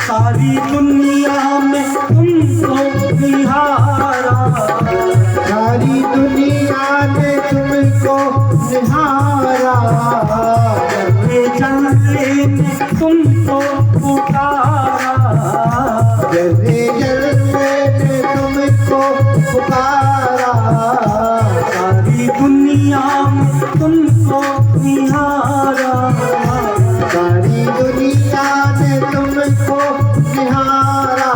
सारी दुनिया में तुमको निहारा, सारी दुनिया ने तुमको निहारा, जलवे जलवे में तुमको पुकारा, जलवे जलवे ने तुमको पुकारा, सारी दुनिया में तुमको निहारा, सारी दुनिया ने तुमको निहारा,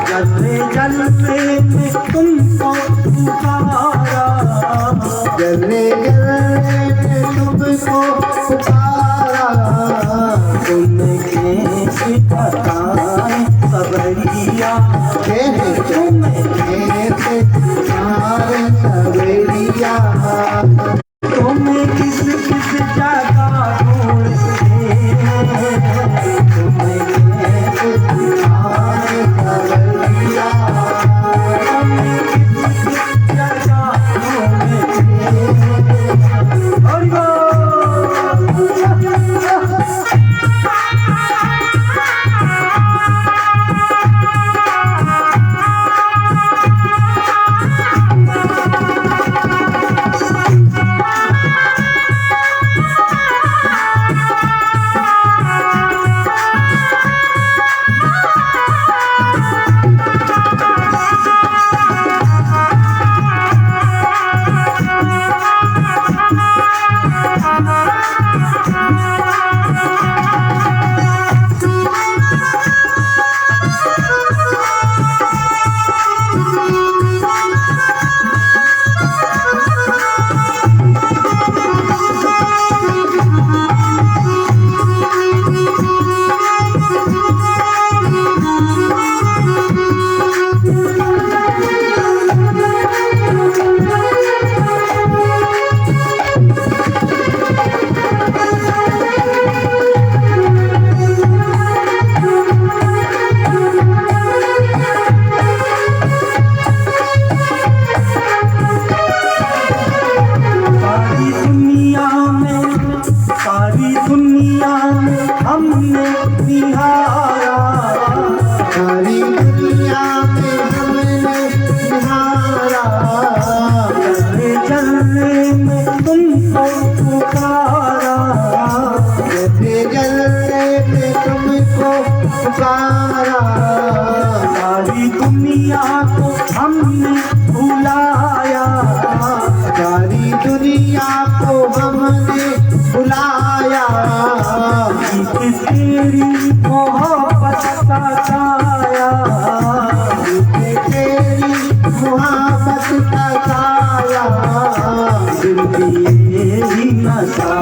जलवे जलवे में तुमको पुकारा, जलवे जलवे ने तुमको पुकारा, तुमके सितारे सबरिया, तुम्हें किस किस जगह ढूंढते, तुम्हें किस जगह हमने निहारा, सारी दुनिया में हमने निहारा, जलवे जलवे में तुमको पुकारा, जलवे जलवे में तुमको पुकारा, सारी दुनिया को हमने बुलाया, सारी दुनिया को हमने बुलाया, तेरी मोहब्बत का साया, तेरी मोहब्बत का साया, दिल की यही नशा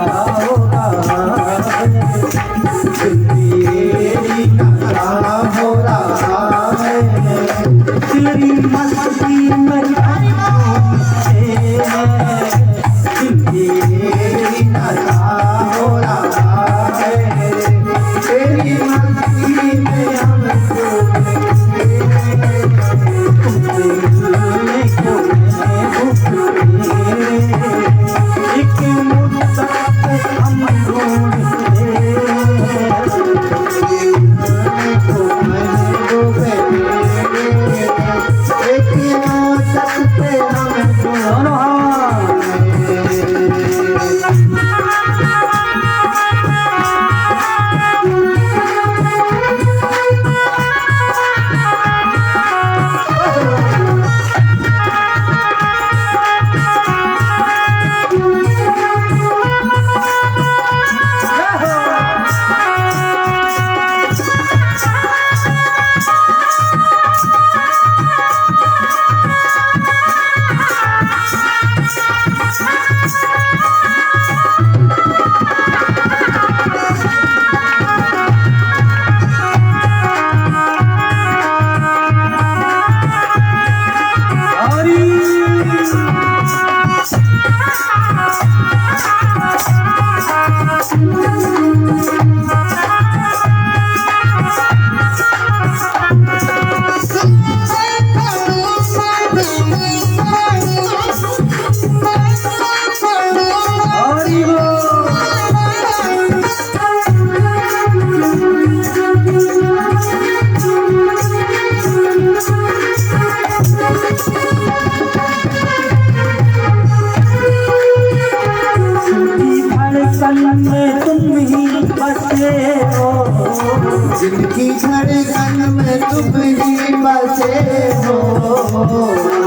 जिनकी धड़कन में तुम ही बसे हो,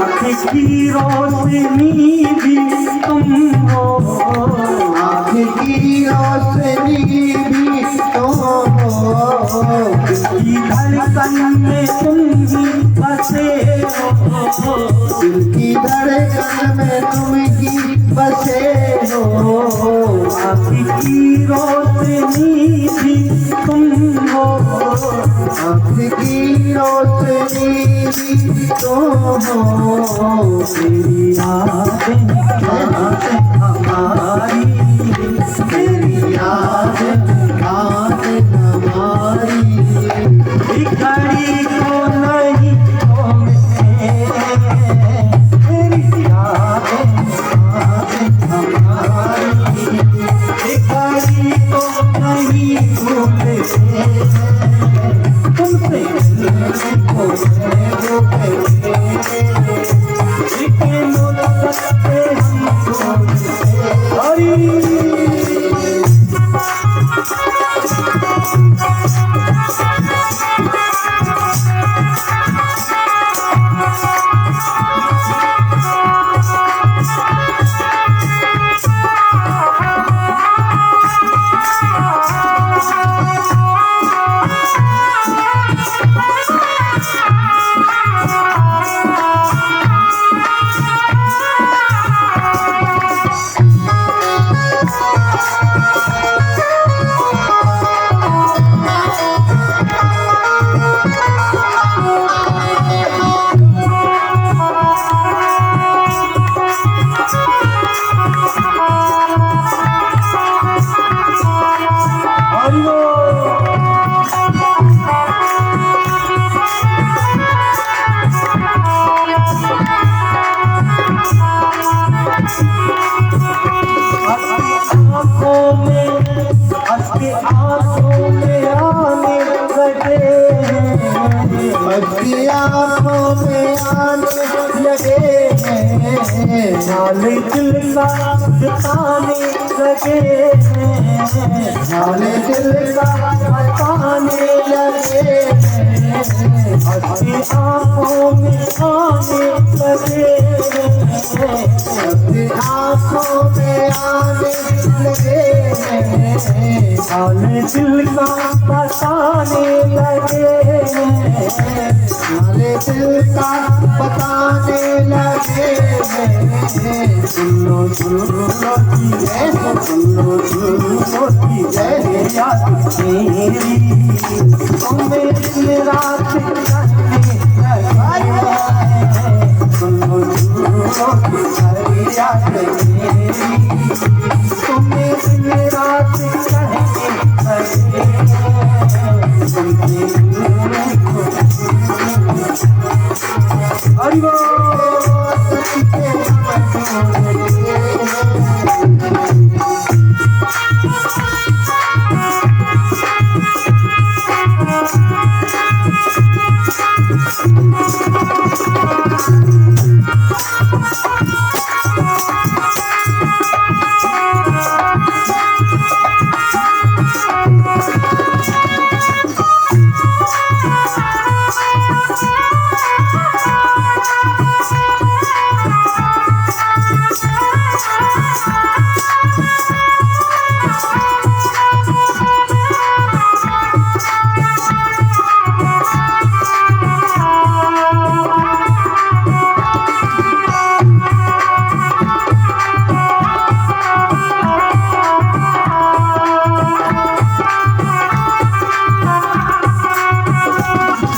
आँख की रोशनी भी तुम हो, आँख की रोशनी भी तुम हो, की धड़कन में तुम ही बसे हो, दिल की धड़कन में तुम ही बसे हो, आँख की रोशनी भी तुम हो, आँख की रोशनी भी तुम हो, तेरी यादें हमारी, तेरी यादें हमारी, बिखरी तो नहीं तेरी यादें हमारी, बिखरी तो नहीं भूलते तुमसे लेकिन सकते उसकी आँखों में आने लगे हैं, नाले दिल का बताने लगे हैं, नाले दिल का बताने लगे हैं, उसकी आँखों में आने लगे हैं, उसकी आँखों में आने लगे हैं, नाले दिल का बताने लगे हैं, नाले दिल का बताने लगे हैं। सुनो सुनो की है, सुनो सुनो की है याद मेरी, तुम्हें दिन रात कहने लगे, सुनो सुनो की है याद मेरी, तुम्हें दिन रात कहने लगे, सुनते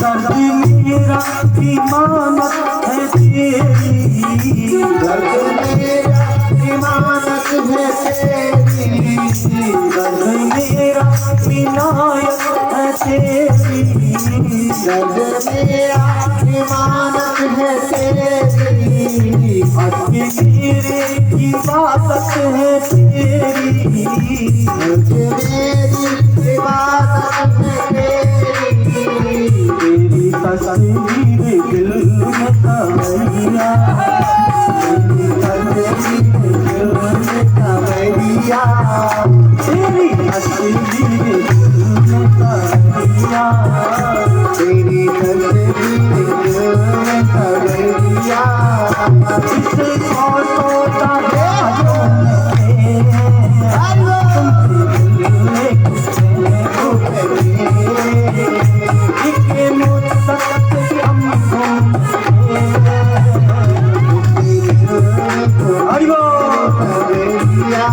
हरि मेरा इमानत है तेरी, दर्द मेरा इमानत है तेरी, दर्द मेरा विनायक है तेरी, दर्द मेरा इमानत है तेरी, अति मेरे इबादत है तेरी, मेरी इबादत है तेरी, तेरी तस्वीर दिल में तमैया, तेरी तस्वीर दिल में तमैया, तेरी तस्वीर दिल में तमैया, तेरी तस्वीर दिल में तगड़िया जिसको सोता बाजों में तुमसे मिलने एक मुद्दत से हम घूमते हरिओ तगड़िया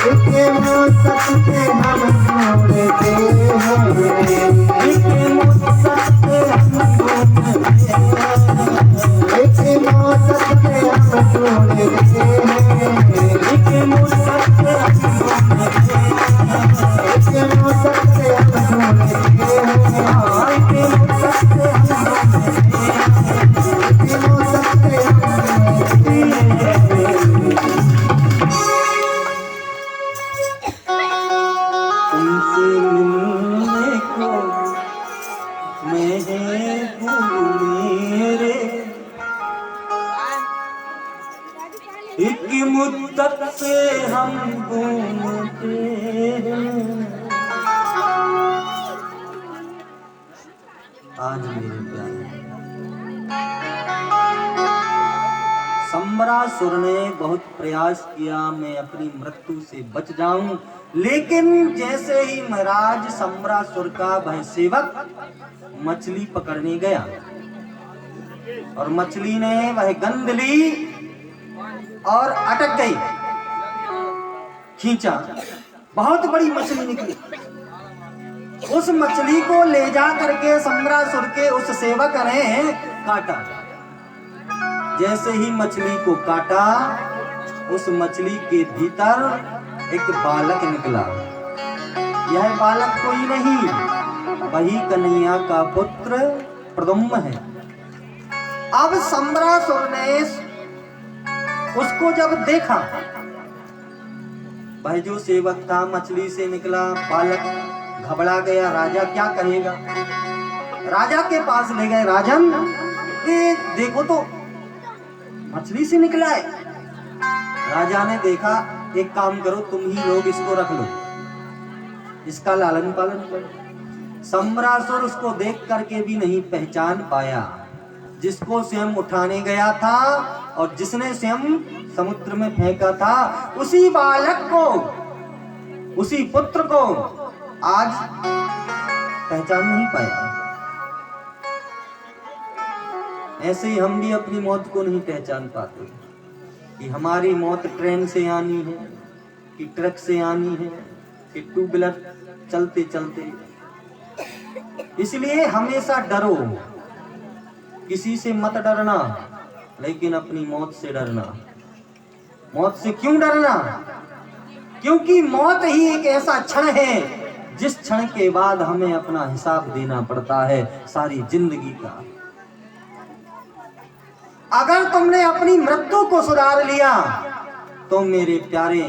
एक मुद्दत से हम ढूंढते हैं एक मुद्दत से हम घूमते एक मुद्दत से हम ढूंढते हैं एक मुद्दत से हम घूमते एक मुद्दत से हम ढूंढते हैं हाँ एक मुद्दत से हम घूमते एक मुद्दत से हम तुमसे मिलने को महबूब मेरे एक मुद्दत से हम घूमते हैं। आज मेरे प्यारे सम्रासुर ने बहुत प्रयास किया मैं अपनी मृत्यु से बच जाऊं, लेकिन जैसे ही महाराज सम्रासुर का वह सेवक मछली पकड़ने गया और मछली ने वह गंध ली और अटक गई, खींचा, बहुत बड़ी मछली निकली। उस मछली को ले जा करके सम्रासुर के उस सेवक ने काटा। जैसे ही मछली को काटा, उस मछली के भीतर एक बालक निकला। यह बालक कोई नहीं, वही कन्हैया का पुत्र प्रद्युम्न है। अब सम्रासुर ने उसको जब देखा, वह जो सेवक था मछली से निकला बालक घबरा गया। राजा क्या कहेगा? राजा के पास ले गए। राजन, ये देखो तो मछली से निकला है। राजा ने देखा, एक काम करो, तुम ही लोग इसको रख लो, इसका लालन पालन करो। सम्रासुर उसको देख करके भी नहीं पहचान पाया। जिसको स्वयं उठाने गया था और जिसने स्वयं समुद्र में फेंका था, उसी बालक को, उसी पुत्र को आज पहचान नहीं पाया। ऐसे ही हम भी अपनी मौत को नहीं पहचान पाते कि हमारी मौत ट्रेन से आनी है कि ट्रक से आनी है कि टू व्हीलर चलते चलते। इसलिए हमेशा डरो, किसी से मत डरना, लेकिन अपनी मौत से डरना। मौत से क्यों डरना? क्योंकि मौत ही एक ऐसा क्षण है जिस क्षण के बाद हमें अपना हिसाब देना पड़ता है सारी जिंदगी का। अगर तुमने अपनी मृत्यु को सुधार लिया तो मेरे प्यारे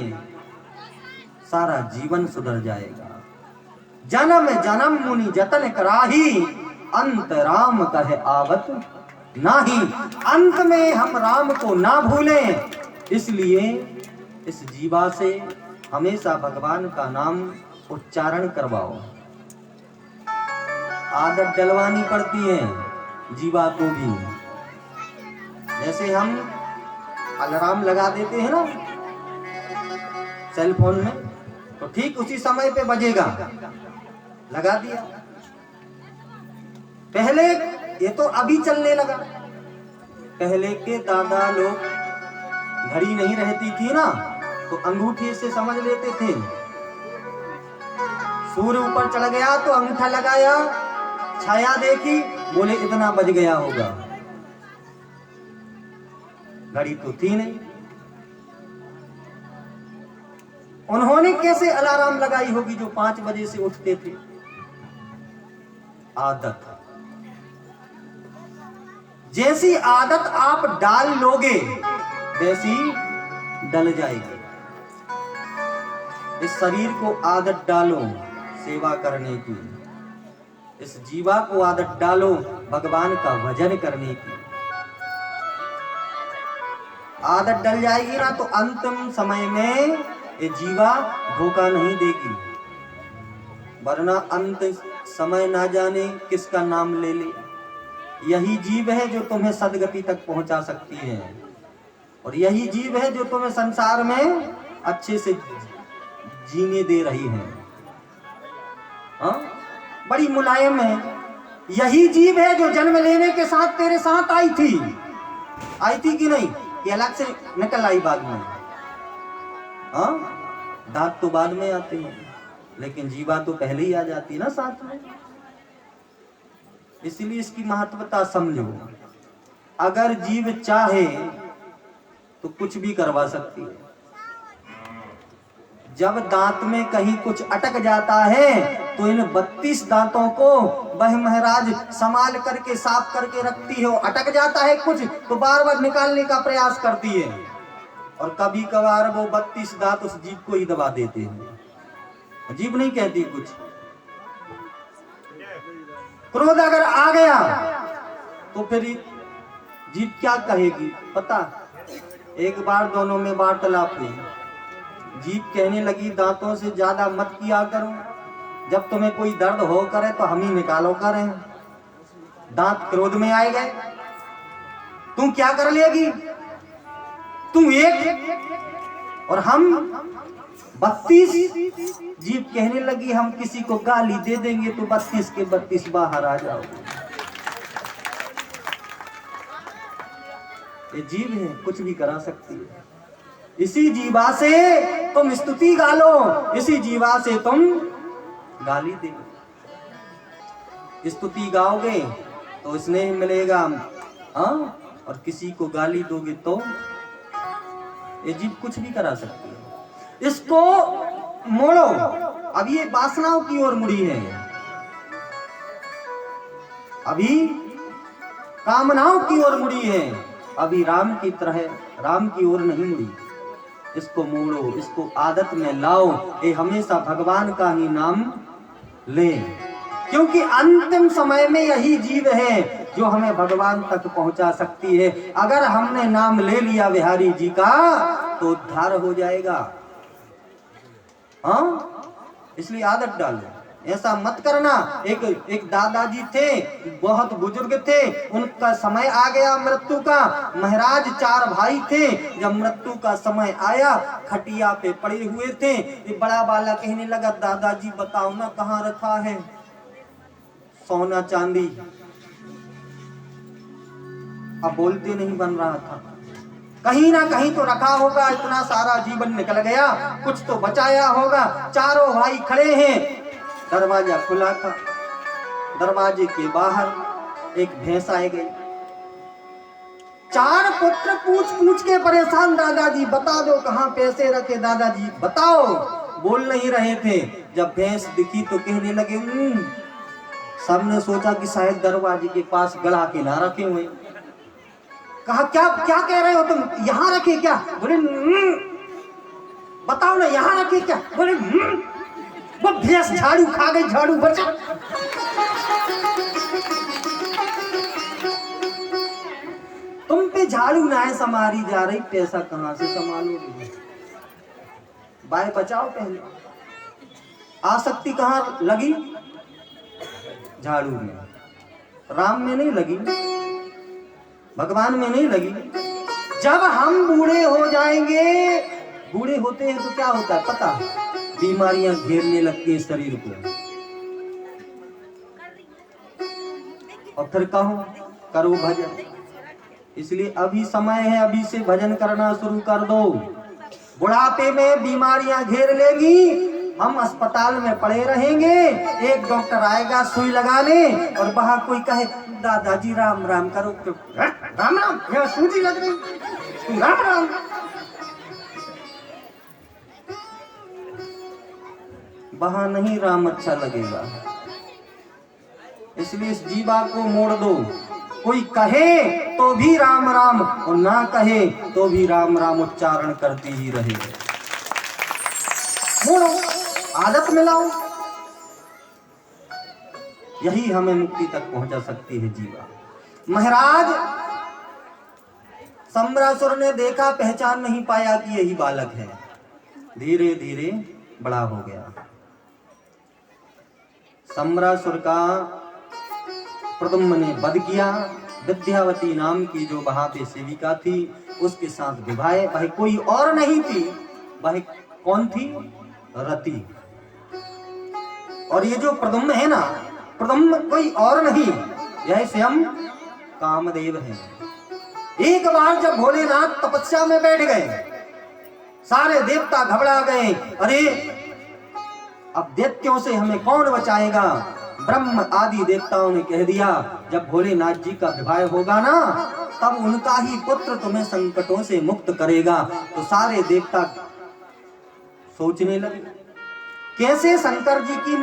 सारा जीवन सुधर जाएगा। जन्म जन्म मुनि जतन कराही, अंत राम कहे आवत नाही। अंत में हम राम को ना भूलें, इसलिए इस जीवा से हमेशा भगवान का नाम उच्चारण करवाओ। आदत डलवानी पड़ती है जीवा को भी। जैसे हम अलार्म लगा देते हैं ना सेल फोन में, तो ठीक उसी समय पे बजेगा, लगा दिया। पहले ये तो अभी चलने लगा। पहले के दादा लोग घड़ी नहीं रहती थी ना, तो अंगूठे से समझ लेते थे। सूर्य ऊपर चढ़ गया तो अंगूठा लगाया, छाया देखी, बोले इतना बज गया होगा। घड़ी तो थी नहीं। उन्होंने कैसे अलार्म लगाई होगी जो 5 बजे से उठते थे? आदत। जैसी आदत आप डाल लोगे वैसी डल जाएगी। इस शरीर को आदत डालो सेवा करने की, इस जीवा को आदत डालो भगवान का भजन करने की। आदत डल जाएगी ना तो अंतिम समय में ये जीवा धोखा नहीं देगी। वरना अंत समय ना जाने किसका नाम ले ले। यही जीव है जो तुम्हें सदगति तक पहुंचा सकती है, और यही जीव है जो तुम्हें संसार में अच्छे से जीने दे रही है। हाँ, बड़ी मुलायम है। यही जीव है जो जन्म लेने के साथ तेरे साथ आई थी कि नहीं, कि अलग से निकल आई बाद में? हाँ, दांत तो बाद में आते हैं, लेकिन जीवा तो पहले ही आ जाती है ना साथ में। इसलिए इसकी महत्वता समझो। अगर जीव चाहे तो कुछ भी करवा सकती है। जब दांत में कहीं कुछ अटक जाता है तो इन 32 दांतों को वह महाराज संभाल करके साफ करके रखती है। अटक जाता है कुछ तो बार बार निकालने का प्रयास करती है, और कभी कभार वो 32 दांत उस जीभ को ही दबा देते हैं। जीभ नहीं कहती कुछ। क्रोध अगर आ गया तो फिर जीभ क्या कहेगी पता? एक बार दोनों में वार्तालाप हुई। जीभ कहने लगी, दांतों से ज्यादा मत किया करो, जब तुम्हें कोई दर्द हो करे तो हम ही निकालो करें। दांत क्रोध में आए गए, तू क्या कर लेगी? तू एक और हम 32। जीभ कहने लगी, हम किसी को गाली दे देंगे तो 32 के 32 बाहर आ जाओगे। ये जीभ है, कुछ भी करा सकती है। इसी जीवा से तुम स्तुति गालो, इसी जीवा से तुम गाली दे। स्तुति गाओगे तो स्नेह मिलेगा, हाँ, और किसी को गाली दोगे तो ये जीभ कुछ भी करा सकती है। इसको मोड़ो। अब ये वासनाओं की ओर मुड़ी है, अभी कामनाओं की ओर मुड़ी है, अभी राम की तरह राम की ओर नहीं मुड़ी। इसको मोड़ो, इसको आदत में लाओ। ये हमेशा भगवान का ही नाम ले, क्योंकि अंतिम समय में यही जीव है जो हमें भगवान तक पहुंचा सकती है। अगर हमने नाम ले लिया बिहारी जी का तो उद्धार हो जाएगा। हाँ, इसलिए आदत डालो, ऐसा मत करना। एक दादाजी थे, बहुत बुजुर्ग थे, उनका समय आ गया मृत्यु का। महाराज 4 भाई थे। जब मृत्यु का समय आया, खटिया पे पड़े हुए थे। ये बड़ा वाला कहने लगा, दादाजी बताओ ना कहाँ रखा है सोना चांदी? अब बोलते नहीं बन रहा था, कहीं ना कहीं तो रखा होगा। इतना सारा जीवन निकल गया, कुछ तो बचाया होगा। चारों भाई खड़े हैं, दरवाजा खुला था। दरवाजे के बाहर एक भैंस आ गई। 4 पुत्र पूछ पूछ के परेशान, दादाजी बता दो कहाँ पैसे रखे, दादाजी बताओ। बोल नहीं रहे थे। जब भैंस दिखी तो कहने लगे, सबने सोचा कि शायद दरवाजे के पास गला के ना रखे हुए। कहा, क्या क्या कह रहे हो तुम, यहाँ रखे क्या? बोले, बताओ ना यहाँ रखे क्या? बोले, वो भैंस झाड़ू खा गई, झाड़ू बचा। तुम पे झाड़ू ना है समारी जा रही, पैसा कहां से संभालोगे? बाय बचाओ पहले। आसक्ति कहां लगी? झाड़ू में। राम में नहीं लगी, भगवान में नहीं लगी। जब हम बूढ़े हो जाएंगे, बूढ़े होते हैं तो क्या होता है पता? बीमारियां घेरने लगती है शरीर को, और फिर कहो करो भजन। इसलिए अभी समय है, अभी से भजन करना शुरू कर दो। बुढ़ापे में बीमारियां घेर लेगी, हम अस्पताल में पड़े रहेंगे। एक डॉक्टर आएगा सुई लगाने, और वहां कोई कहे, दादाजी राम राम करो। राम राम, यह सूजी लग रही, राम राम। वहां नहीं राम अच्छा लगेगा। इसलिए इस जीवा को मोड़ दो। कोई कहे तो भी राम राम, और ना कहे तो भी राम राम उच्चारण करती ही रहे। मोड़ो, आदत मिलाओ, यही हमें मुक्ति तक पहुंचा सकती है जीवा। महाराज सम्रासुर ने देखा, पहचान नहीं पाया कि यही बालक है। धीरे धीरे बड़ा हो गया। सम्रासुर का प्रद्युम्न ने वध किया। विद्यावती नाम की जो वहां पे सेविका थी उसके साथ विवाह, वह कोई और नहीं थी, वह कौन थी? रति। और ये जो प्रद्युम्न है ना, प्रद्युम्न कोई और नहीं, यह स्वयं कामदेव है। एक बार जब भोलेनाथ तपस्या में बैठ गए, सारे देवता घबरा गए, अरे अब दैत्यों से हमें कौन बचाएगा? ब्रह्म आदि देवताओं ने कह दिया, जब भोलेनाथ जी का विवाह होगा ना, तब उनका ही पुत्र तुम्हें संकटों से मुक्त करेगा। तो सारे देवता सोचने लगे, कैसे शंकर जी की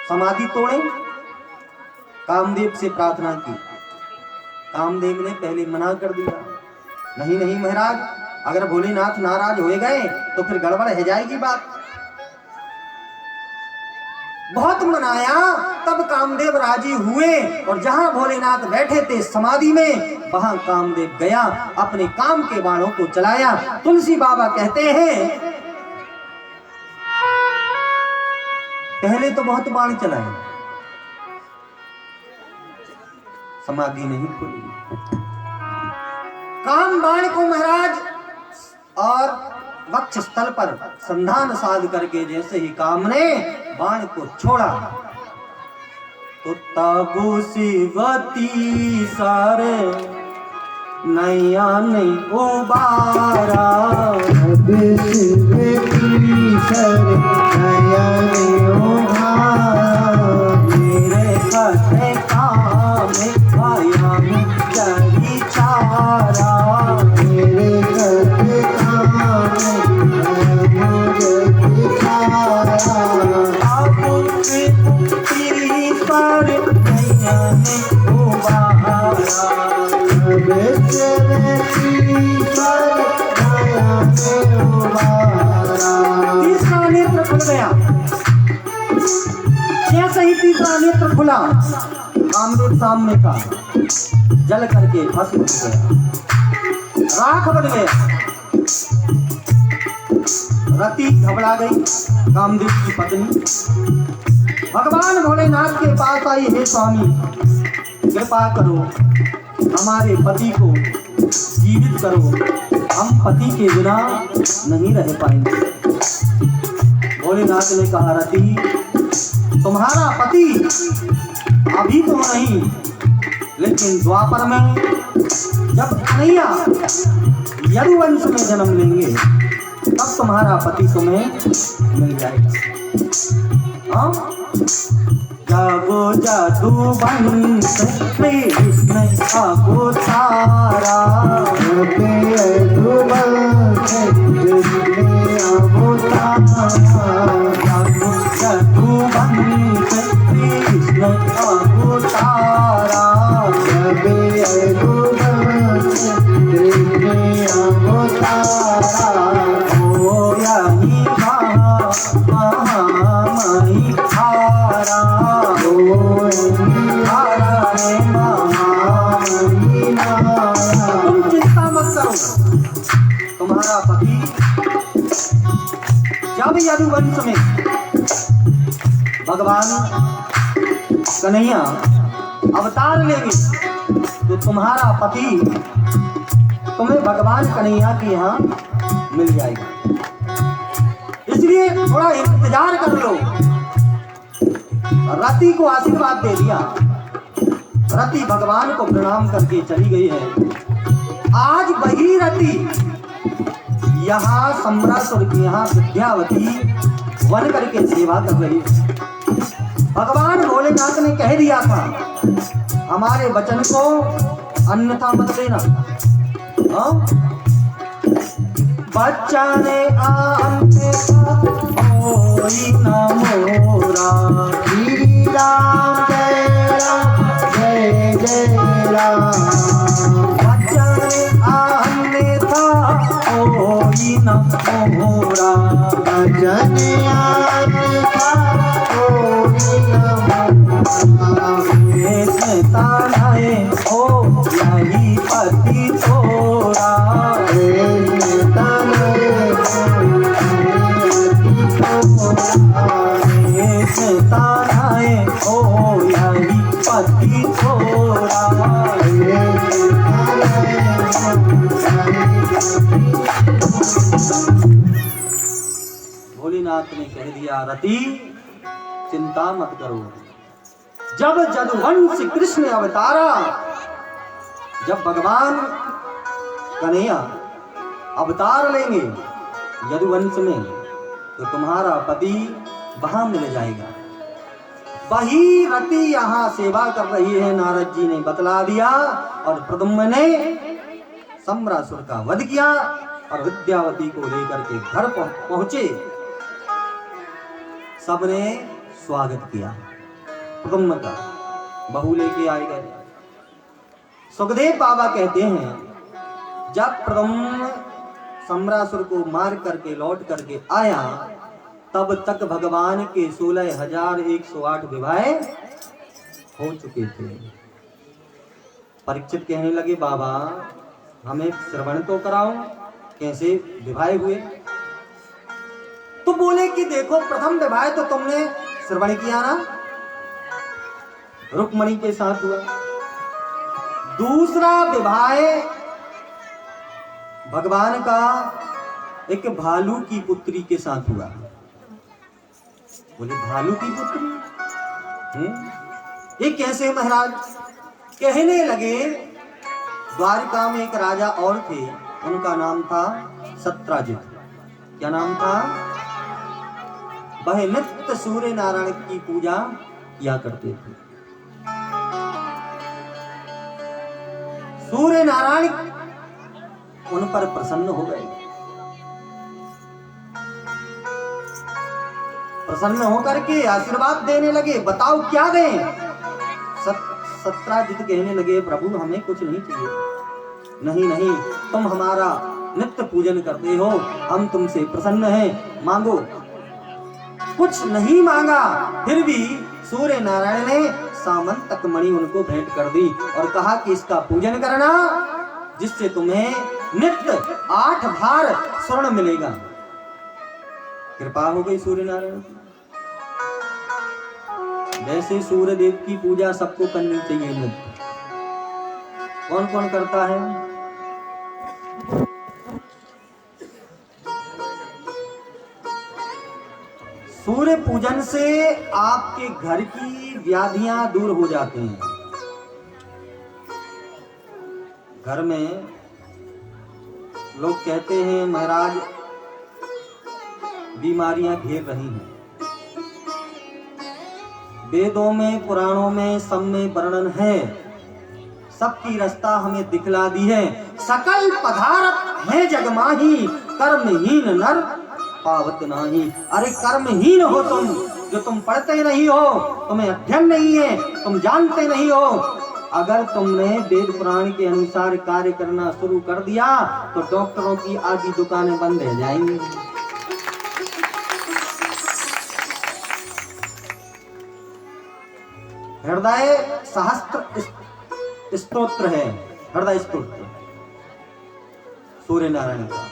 समाधि तोड़ें? कामदेव से प्रार्थना की। कामदेव ने पहले मना कर दिया, नहीं नहीं महाराज, अगर भोलेनाथ नाराज हो गए तो फिर गड़बड़ हो जाएगी बात। बहुत मनाया, तब कामदेव राजी हुए और जहां भोलेनाथ बैठे थे समाधि में, वहां कामदेव गया, अपने काम के बाणों को चलाया। तुलसी बाबा कहते हैं पहले तो बहुत बाण चलाए, समाधि नहीं खुली। काम बाण को महाराज और वक्ष स्थल पर संधान साध करके जैसे ही काम ने बाण को छोड़ा, तो ताबू शिवती सारे नैया नहीं उबारा, मेरे खटे काम आया चरी चारा, मेरे खटे तीसरा नेत्र खुल गया। जैसे ही तीसरा नेत्र खुला, कामदेव सामने का जल करके भस्म हो गया, राख बन गया। रति घबरा गई, कामदेव की पत्नी भगवान भोलेनाथ के पास आई, हे स्वामी कृपा करो, हमारे पति को जीवित करो, हम पति के बिना नहीं रह पाएंगे। भोलेनाथ ने कहा, रति तुम्हारा पति अभी तो नहीं, लेकिन द्वापर में जब कन्हैया यदुवंश में जन्म लेंगे तब तुम्हारा पति तुम्हें मिल जाएगा। हाँ, जागो जादू वंश कृष्ण आगो तारा, जागो जादू वंश कृष्ण आगो तारा, ओ यानी महामाई तारा, तुम चिंता मत करो, तुम्हारा पति जब यदुवंश में भगवान कन्हैया अवतार लेंगे तो तुम्हारा पति तुम्हें भगवान कन्हैया के यहाँ मिल जाएगा, इसलिए थोड़ा इंतजार कर लो। रति को आशीर्वाद दे दिया। रति भगवान को प्रणाम करके चली गई है। आज वही रति यहाँ सम्रासुर के यहाँ विद्यावती वन करके सेवा कर रही है। भगवान भोलेनाथ ने कह दिया था, हमारे वचन को अन्यथा मत लेना। बच्चा ने आमते कोई न मोरा, श्री राम जय जय राम। बच्चा ने आमते कोई न मोरा, बच्चा ने आमते कोई न मोरा। तानाए ओ यही पति तोरा, तानाए भोलेनाथ ने कह दिया, रति चिंता मत करो। जब जदुवंश कृष्ण अवतारा, जब भगवान कन्हैया अवतार लेंगे यदुवंश में, तो तुम्हारा पति वहां मिल जाएगा। वही रति यहाँ सेवा कर रही है, नारद जी ने बतला दिया। और प्रद्युम्न ने सम्रासुर का वध किया और विद्यावती को लेकर के घर पहुंचे। सबने स्वागत किया प्रद्युम्न का, बहू लेके आए गए। सुखदेव बाबा कहते हैं, जब प्रद्युम्न सम्रासुर को मार करके लौट करके आया, तब तक भगवान के 16,108 विवाह हो चुके थे। परीक्षित कहने लगे, बाबा हमें श्रवण तो कराओ, कैसे विवाह हुए? तो बोले कि देखो, प्रथम विवाह तो तुमने श्रवण किया ना, रुक्मणी के साथ हुआ। दूसरा विवाह भगवान का एक भालू की पुत्री के साथ हुआ। बोले भालू की पुत्री? ये कैसे महाराज? कहने लगे, द्वारिका में एक राजा और थे, उनका नाम था सत्राजित। क्या नाम था? वह नित्य सूर्य नारायण की पूजा किया करते थे। सूर्य नारायण उन पर प्रसन्न हो गए। प्रसन्न होकर के आशीर्वाद देने लगे। बताओ क्या दें? सत्राजित कहने लगे, प्रभु हमें कुछ नहीं चाहिए। नहीं नहीं, तुम हमारा नित्य पूजन करते हो, हम तुमसे प्रसन्न हैं, मांगो। कुछ नहीं मांगा, फिर भी सूर्य नारायण ने सामंतक मणि उनको भेंट कर दी और कहा कि इसका पूजन करना, जिससे तुम्हें नित्य 8 भार स्वर्ण मिलेगा। कृपा हो गई सूर्य नारायण की। वैसे सूर्य देव की पूजा सबको करनी चाहिए नित्य। कौन कौन करता है? सूर्य पूजन से आपके घर की व्याधियां दूर हो जाती हैं। घर में लोग कहते हैं, महाराज बीमारियां घेर रही हैं। वेदों में, पुराणों में, सब में वर्णन है, सबकी रास्ता हमें दिखला दी है। सकल पदार्थ है जगमाही, कर्महीन नर पावत नाही। अरे कर्महीन हो तुम, जो तुम पढ़ते नहीं हो, तुम्हें अध्ययन नहीं है, तुम जानते नहीं हो। अगर तुमने वेद पुराण के अनुसार कार्य करना शुरू कर दिया, तो डॉक्टरों की आधी दुकानें बंद हो जाएंगी। हृदय सहस्त्र स्तोत्र है, हृदय स्तोत्र सूर्य नारायण का।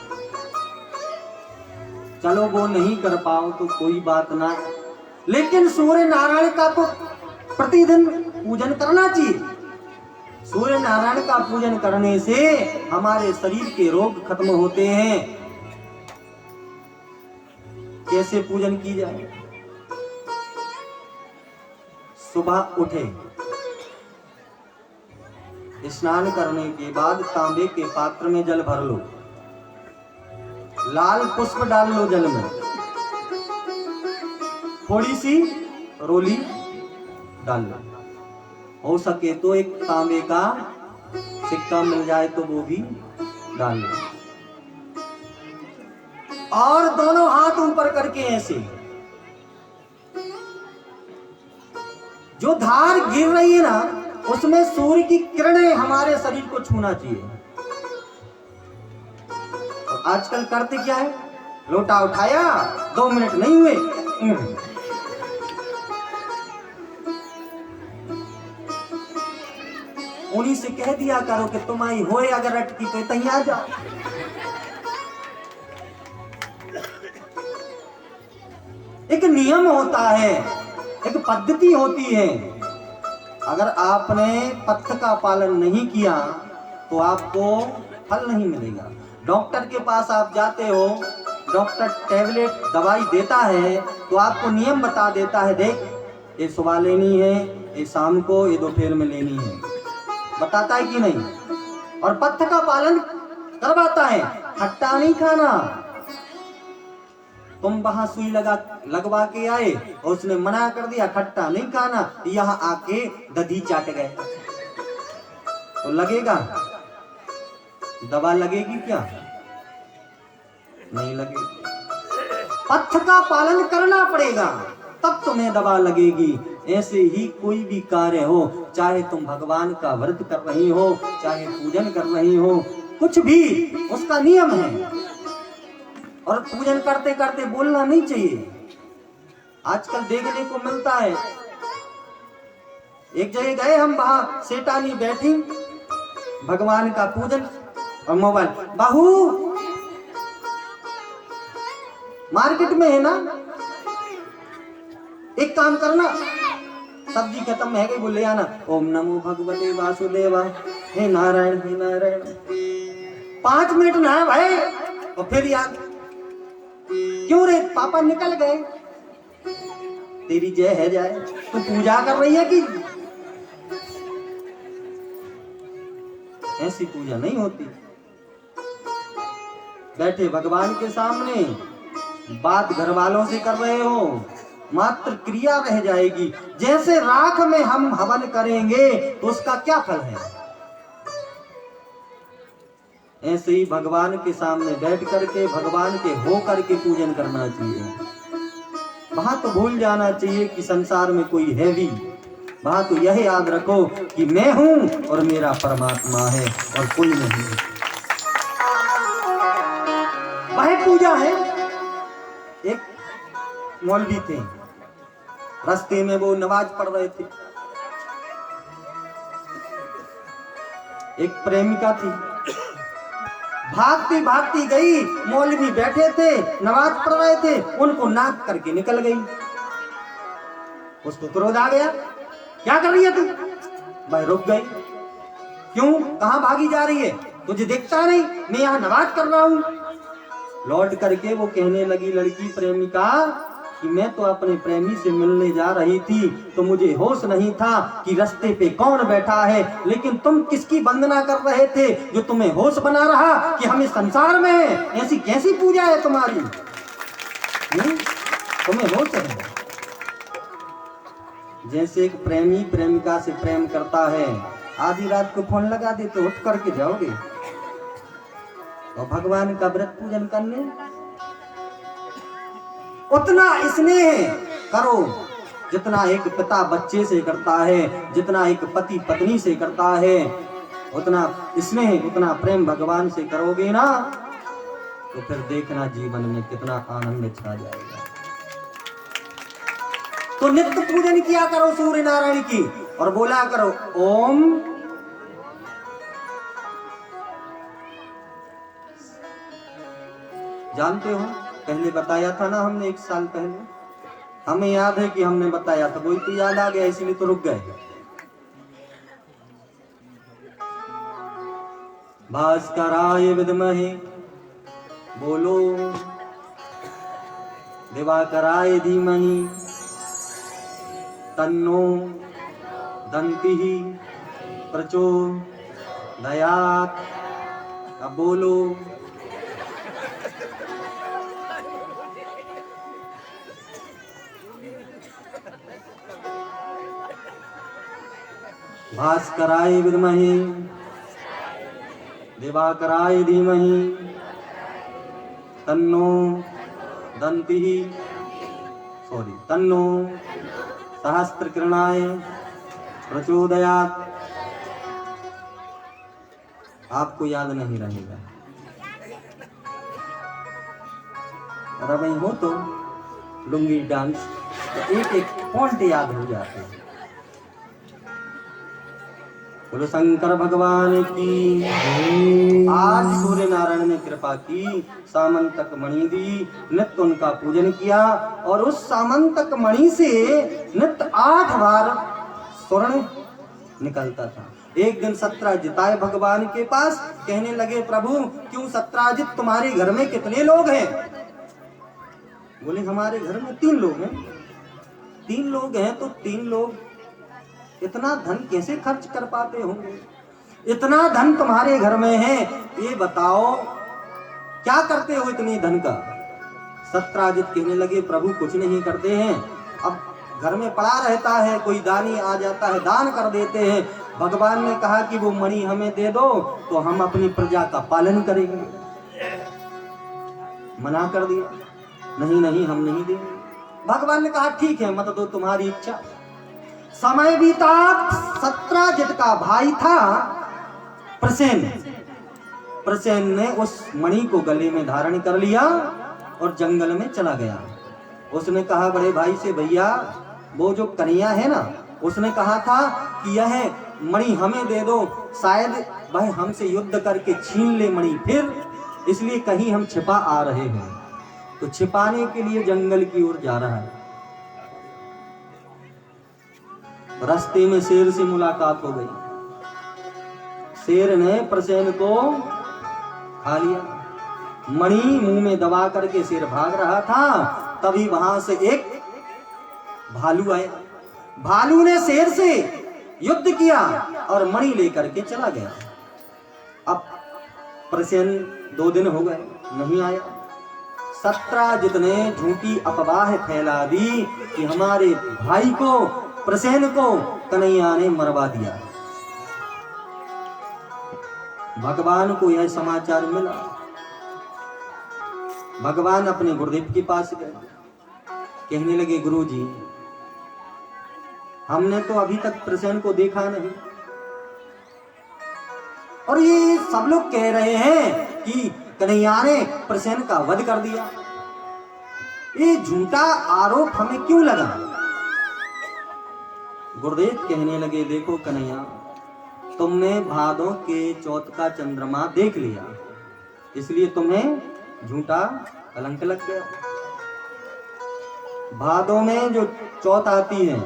चलो वो नहीं कर पाओ तो कोई बात ना, लेकिन सूर्य नारायण का तो प्रतिदिन पूजन करना चाहिए। सूर्य नारायण का पूजन करने से हमारे शरीर के रोग खत्म होते हैं। कैसे पूजन की जाए? सुबह उठे, स्नान करने के बाद तांबे के पात्र में जल भर लो, लाल पुष्प डाल लो जल में, थोड़ी सी रोली डाल लो, हो सके तो एक तांबे का सिक्का मिल जाए तो वो भी डाल लो, और दोनों हाथ ऊपर करके ऐसे जो धार गिर रही है ना, उसमें सूर्य की किरणें हमारे शरीर को छूना चाहिए। और आजकल करते क्या है, लोटा उठाया, 2 मिनट नहीं हुए, उन्हीं से कह दिया करो कि तुम आई होए अगर अटकी तो तहीं आ जाओ। एक नियम होता है, एक पद्धति होती है। अगर आपने पथ का पालन नहीं किया तो आपको फल नहीं मिलेगा। डॉक्टर के पास आप जाते हो, डॉक्टर टैबलेट दवाई देता है तो आपको नियम बता देता है, देख ये सुबह लेनी है, ये शाम को, ये दोपहर में लेनी है, बताता है कि नहीं? और पथ्य का पालन करवाता है, खट्टा नहीं खाना। तुम वहां सुई लगवा के आए और उसने मना कर दिया खट्टा नहीं खाना, यहाँ आके दधी चाट गए तो लगेगा? दवा लगेगी क्या? नहीं लगेगी। पथ्य का पालन करना पड़ेगा तब तुम्हें दवा लगेगी। ऐसे ही कोई भी कार्य हो, चाहे तुम भगवान का व्रत कर रही हो, चाहे पूजन कर रही हो, कुछ भी उसका नियम है। और पूजन करते करते बोलना नहीं चाहिए। आजकल देखने को मिलता है, एक जगह गए हम, वहां सेठानी बैठी, भगवान का पूजन और मोबाइल। बहू मार्केट में है ना, एक काम करना, सब्जी खत्म है गई, बोले आना, ओम नमो भगवते वासुदेवा, हे नारायण हे नारायण। 5 मिनट ना भाई और फिर याद, क्यों रे पापा निकल गए? तेरी जय है जाए, तू पूजा कर रही है कि? ऐसी पूजा नहीं होती। बैठे भगवान के सामने बात घर वालों से कर रहे हो, मात्र क्रिया रह जाएगी। जैसे राख में हम हवन करेंगे तो उसका क्या फल है, ऐसे ही भगवान के सामने बैठ करके, भगवान के हो करके पूजन करना चाहिए। वहां तो भूल जाना चाहिए कि संसार में कोई है भी। वहां तो यह याद रखो कि मैं हूं और मेरा परमात्मा है और कोई नहीं। वह पूजा है। एक मौलवी थे, रास्ते में वो नमाज पढ़ रहे थे। एक प्रेमिका थी, भागती भागती गई, मौलवी बैठे थे, नमाज पढ़ रहे थे, उनको नाक करके निकल गई। उसको क्रोध आ गया, क्या कर रही है तू? भाई रुक गई। क्यों, कहां भागी जा रही है? तुझे दिखता नहीं मैं यहाँ नमाज कर रहा हूं? लौट करके वो कहने लगी, लड़की प्रेमिका, कि मैं तो अपने प्रेमी से मिलने जा रही थी तो मुझे होश नहीं था कि रास्ते पे कौन बैठा है, लेकिन तुम किसकी वंदना कर रहे थे जो तुम्हें होश बना रहा कि हम इस संसार में हैं? ऐसी कैसी पूजा है तुम्हारी? तुम्हें होश है? जैसे एक प्रेमी प्रेमिका से प्रेम करता है, आधी रात को फोन लगा दे तो उठ करके जाओगे और भगवान का व्रत पूजन करने? उतना स्नेह करो जितना एक पिता बच्चे से करता है, जितना एक पति पत्नी से करता है, उतना स्नेह, उतना प्रेम भगवान से करोगे ना तो फिर देखना जीवन में कितना आनंद छा जाएगा। तो नित्य पूजन किया करो सूर्य नारायण की और बोला करो ओम। जानते हो, पहले बताया था ना हमने, 1 साल पहले, हमें याद है कि हमने बताया था, वही तो याद आ गया, इसीलिए तो रुक गए। भास्कराय विद्महे, बोलो, दिवाकराय धीमहि, तन्नो दन्तिः प्रचोदयात्। अब बोलो, भास्कराय विद्महे दिवाकराय धीमहि तन्नो सहस्त्रकिरणाय प्रचोदयात्। आपको याद नहीं रहेगा, और अब हो तो लुंगी डांस तो एक एक पॉइंट याद हो जाते हैं। बोलो शंकर भगवान की। आज सूर्य नारायण ने कृपा की, सामंतक मणि दी, नित्य उनका पूजन किया और उस सामंतक मणि से नित्य 8 बार स्वर्ण निकलता था। एक दिन सत्राजित आए भगवान के पास, कहने लगे प्रभु क्यों सत्राजित तुम्हारे घर में कितने लोग हैं? बोले हमारे घर में 3 लोग हैं। 3 लोग हैं तो 3 लोग इतना धन कैसे खर्च कर पाते होंगे? इतना धन तुम्हारे घर में है, ये बताओ क्या करते हो इतनी धन का? सत्राजित कहने लगे प्रभु कुछ नहीं करते हैं, अब घर में पड़ा रहता है, कोई दानी आ जाता है दान कर देते हैं। भगवान ने कहा कि वो मणि हमें दे दो तो हम अपनी प्रजा का पालन करेंगे। मना कर दिया, नहीं नहीं हम नहीं देंगे। भगवान ने कहा ठीक है मत दो, तुम्हारी इच्छा। समय बीता, सत्राजित का भाई था प्रसेन। प्रसेन ने उस मणि को गले में धारण कर लिया और जंगल में चला गया। उसने कहा बड़े भाई से भैया वो जो कन्हैया है ना, उसने कहा था कि यह मणि हमें दे दो, शायद वह हमसे युद्ध करके छीन ले मणि फिर, इसलिए कहीं हम छिपा आ रहे हैं। तो छिपाने के लिए जंगल की ओर जा रहा है। रास्ते में शेर से मुलाकात हो गई। शेर ने प्रसेन को खा लिया। मणि मुंह में दबा करके शेर भाग रहा था, तभी वहां से एक भालू आया। भालू ने शेर से युद्ध किया और मणि लेकर के चला गया। अब प्रसेन 2 दिन हो गए नहीं आया। सत्राजित ने झूठी अफवाह फैला दी कि हमारे भाई को प्रसेन को कन्हैया ने मरवा दिया। भगवान को यह समाचार मिला। भगवान अपने गुरुदेव के पास गए, कहने लगे गुरुजी हमने तो अभी तक प्रसेन को देखा नहीं, और ये सब लोग कह रहे हैं कि कन्हैया ने प्रसेन का वध कर दिया। ये झूठा आरोप हमें क्यों लगा? गुरुदेव कहने लगे देखो कन्हैया, तुमने भादों के चौथ का चंद्रमा देख लिया, इसलिए तुम्हें झूठा कलंक लग गया। भादों में जो चौथ आती है